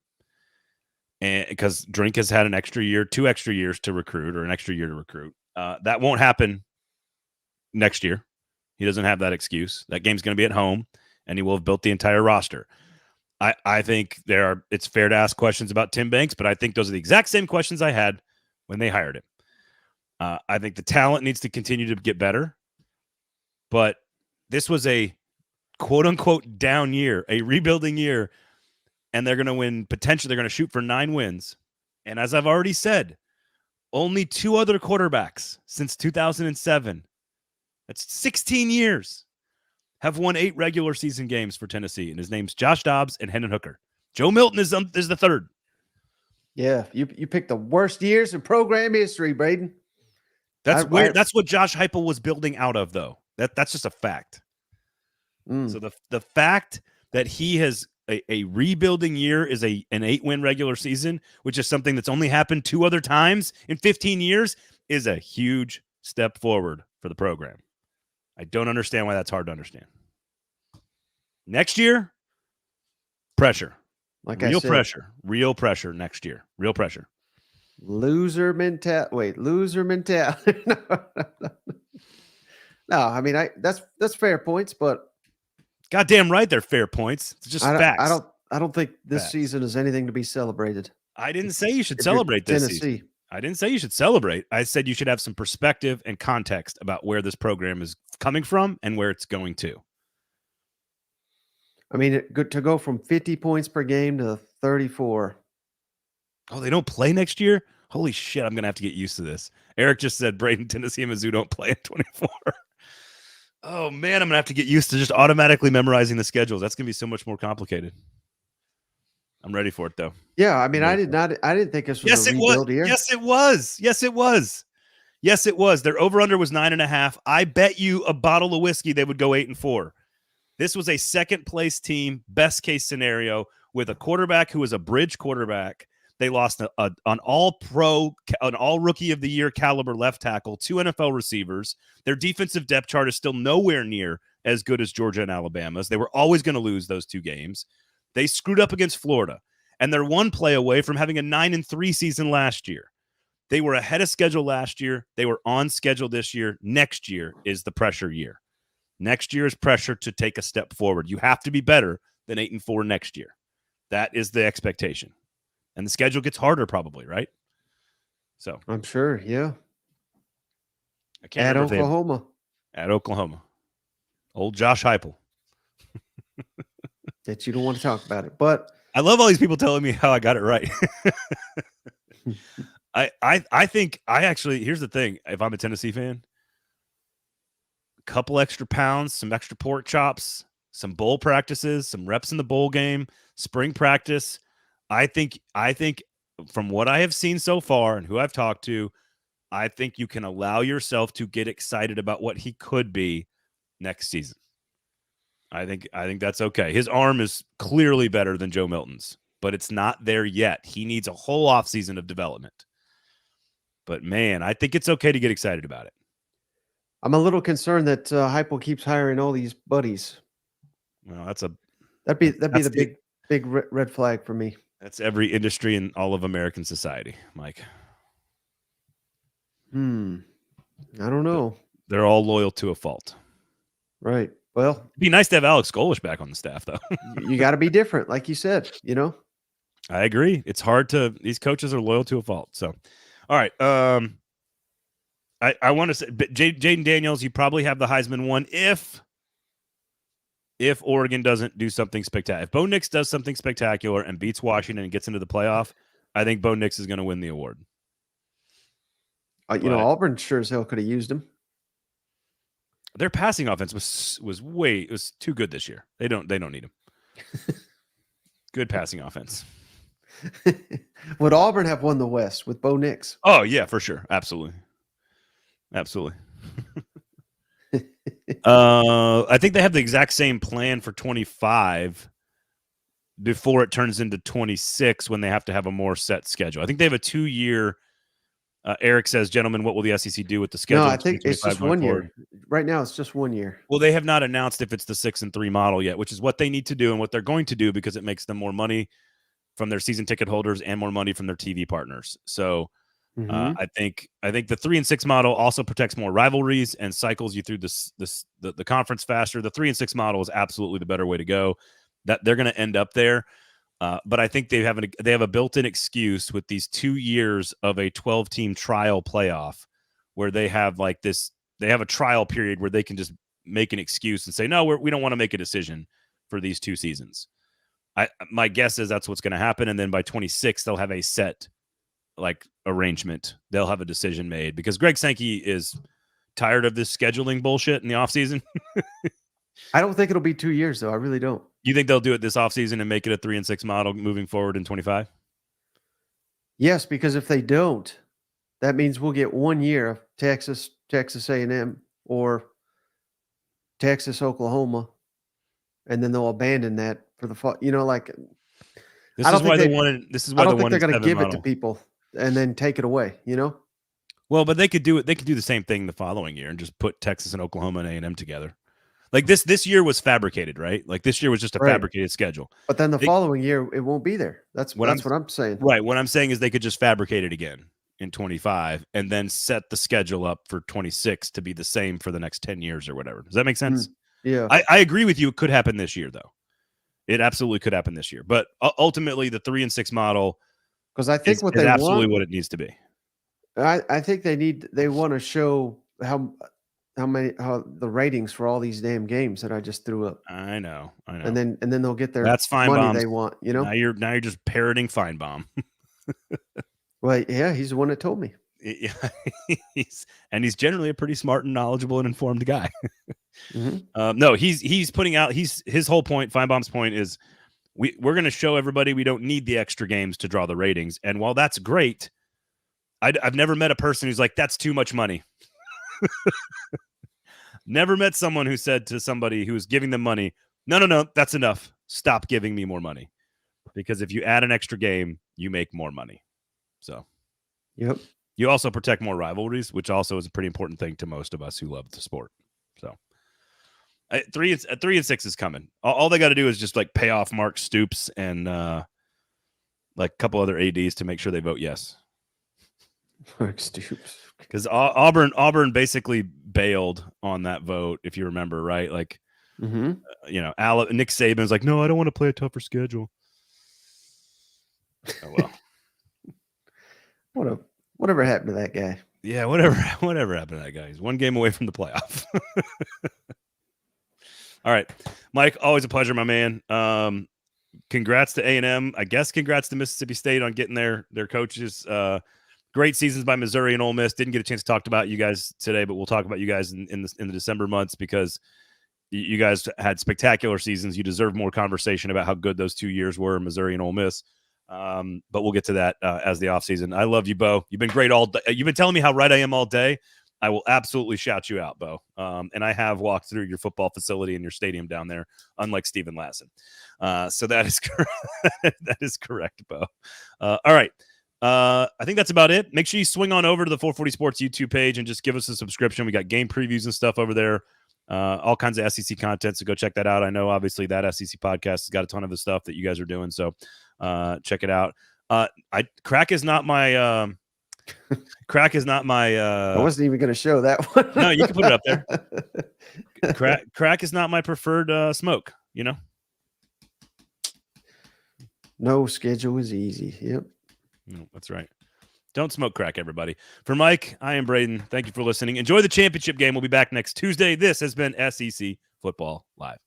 and because Drink has had an extra year, 2 extra years to recruit, or an extra year to recruit. That won't happen next year. He doesn't have that excuse. That game's going to be at home, and he will have built the entire roster. I think it's fair to ask questions about Tim Banks, but I think those are the exact same questions I had when they hired him. I think the talent needs to continue to get better, but this was a quote-unquote down year, a rebuilding year, and they're going to win. Potentially, they're going to shoot for 9 wins. And as I've already said, only 2 other quarterbacks since 2007, that's 16 years, have won 8 regular season games for Tennessee, and his name's Josh Dobbs and Hendon Hooker. Joe Milton is the third. Yeah, you picked the worst years in program history, Braden. That's what Josh Heupel was building out of, though. That's just a fact. So the fact that he has a rebuilding year is an 8-win regular season, which is something that's only happened 2 other times in 15 years, is a huge step forward for the program. I don't understand why that's hard to understand. Next year, pressure. Real pressure next year. Real pressure. Loser mentality. Loser mentality. No, I mean, that's fair points, but goddamn right, they're fair points. It's just facts. I don't think this season is anything to be celebrated. I didn't say you should celebrate this season. I didn't say you should celebrate. I said you should have some perspective and context about where this program is coming from and where it's going to. I mean, to go from 50 points per game to 34. Oh, they don't play next year? Holy shit, I'm going to have to get used to this. Eric just said Braden, Tennessee, and Mizzou don't play at 24. Oh, man, I'm going to have to get used to just automatically memorizing the schedules. That's going to be so much more complicated. I'm ready for it, though. Yeah, I mean, I didn't think this was a rebuild year. Yes, it was. Yes, it was. Yes, it was. Their over-under was 9.5. I bet you a bottle of whiskey they would go 8-4. This was a second-place team, best-case scenario, with a quarterback who was a bridge quarterback. They lost an all-pro, an all-rookie of the year caliber left tackle, 2 NFL receivers. Their defensive depth chart is still nowhere near as good as Georgia and Alabama's. They were always going to lose those 2 games. They screwed up against Florida, and they're 1 play away from having a 9-3 season last year. They were ahead of schedule last year. They were on schedule this year. Next year is the pressure year. Next year is pressure to take a step forward. You have to be better than 8-4 next year. That is the expectation. And the schedule gets harder probably, right? So I'm sure, yeah. I can't At remember if they Oklahoma. at Oklahoma. Old Josh Heupel. That you don't want to talk about it, but I love all these people telling me how I got it right. I think I actually, here's the thing. If I'm a Tennessee fan, a couple extra pounds, some extra pork chops, some bowl practices, some reps in the bowl game, spring practice. I think from what I have seen so far and who I've talked to, I think you can allow yourself to get excited about what he could be next season. I think that's okay. His arm is clearly better than Joe Milton's, but it's not there yet. He needs a whole offseason of development. But man, I think it's okay to get excited about it. I'm a little concerned that Heupel keeps hiring all these buddies. Well, that'd be the big red flag for me. That's every industry in all of American society, Mike. I don't know. They're all loyal to a fault. Right. Well, it'd be nice to have Alex Golesh back on the staff, though. You got to be different, like you said. I agree. It's hard to. These coaches are loyal to a fault. So, all right. I want to say, Jaden Daniels, you probably have the Heisman one if Oregon doesn't do something spectacular. If Bo Nix does something spectacular and beats Washington and gets into the playoff, I think Bo Nix is going to win the award. Auburn sure as hell could have used him. Their passing offense was too good this year. They don't need him. Good passing offense. Would Auburn have won the West with Bo Nix? Oh yeah, for sure. Absolutely. I think they have the exact same plan for 25 before it turns into 26 when they have to have a more set schedule. I think they have a 2-year. Eric says, gentlemen, what will the SEC do with the schedule? No, I think it's just 1 year. Right now, it's just 1 year. Well, they have not announced if it's the 6-3 model yet, which is what they need to do and what they're going to do because it makes them more money from their season ticket holders and more money from their TV partners. So I think the 3-6 model also protects more rivalries and cycles you through the conference faster. The 3-6 model is absolutely the better way to go. That they're going to end up there. But I think they have a built-in excuse with these 2 years of a 12-team trial playoff where they have they have a trial period where they can just make an excuse and say, no, we don't want to make a decision for these 2 seasons. My guess is that's what's going to happen. And then by 26, they'll have a set arrangement. They'll have a decision made because Greg Sankey is tired of this scheduling bullshit in the offseason. I don't think it'll be 2 years, though. I really don't. You think they'll do it this offseason and make it a 3-6 model moving forward in 25? Yes, because if they don't, that means we'll get 1 year of Texas A&M or Texas, Oklahoma, and then they'll abandon that for the fall. This is why they wanted. This is why I don't think they're going to give it to people and then take it away. Well, but they could do it. They could do the same thing the following year and just put Texas and Oklahoma and A&M together. This year was fabricated, right? This year was just a fabricated schedule. But then the following year, it won't be there. That's what I'm saying. Right. What I'm saying is they could just fabricate it again in 25 and then set the schedule up for 26 to be the same for the next 10 years or whatever. Does that make sense? Yeah. I agree with you. It could happen this year, though. It absolutely could happen this year. But ultimately, the 3-6 model, because I think is absolutely what it needs to be. I think they want to show how the ratings for all these damn games that I just threw up. I know. And then they'll get their That's money they want. Now you're just parroting Feinbaum. Well, yeah, he's the one that told me. He's generally a pretty smart and knowledgeable and informed guy. No, he's putting out his whole point. Feinbaum's point is we're going to show everybody we don't need the extra games to draw the ratings. And while that's great, I've never met a person who's like, that's too much money. Never met someone who said to somebody who was giving them money, no, that's enough. Stop giving me more money. Because if you add an extra game, you make more money. So, yep. You also protect more rivalries, which also is a pretty important thing to most of us who love the sport. So, 3-6 is coming. All they got to do is just pay off Mark Stoops and a couple other ADs to make sure they vote yes. Mark Stoops. Because Auburn basically bailed on that vote, if you remember, right? Nick Saban's like, no, I don't want to play a tougher schedule. Oh well. Whatever happened to that guy? Yeah, whatever happened to that guy? He's one game away from the playoff. All right, Mike, always a pleasure, my man. Congrats to A&M. I guess congrats to Mississippi State on getting their coaches. Great seasons by Missouri and Ole Miss. Didn't get a chance to talk about you guys today, but we'll talk about you guys in the December months because you guys had spectacular seasons. You deserve more conversation about how good those 2 years were, Missouri and Ole Miss. But we'll get to that as the offseason. I love you, Bo. You've been great all day. You've been telling me how right I am all day. I will absolutely shout you out, Bo. And I have walked through your football facility and your stadium down there, unlike Stephen Lasson. So that is correct. That is correct, Bo. All right. I think that's about it. Make sure you swing on over to the 440 Sports YouTube page and just give us a subscription. We got game previews and stuff over there. All kinds of SEC content. So go check that out. I know obviously that SEC podcast has got a ton of the stuff that you guys are doing. So check it out. Crack is not my I wasn't even going to show that one. No, you can put it up there. Crack is not my preferred smoke, you know. No schedule is easy. Yep. No, that's right. Don't smoke crack, everybody. For Mike, I am Braden. Thank you for listening. Enjoy the championship game. We'll be back next Tuesday. This has been SEC Football Live.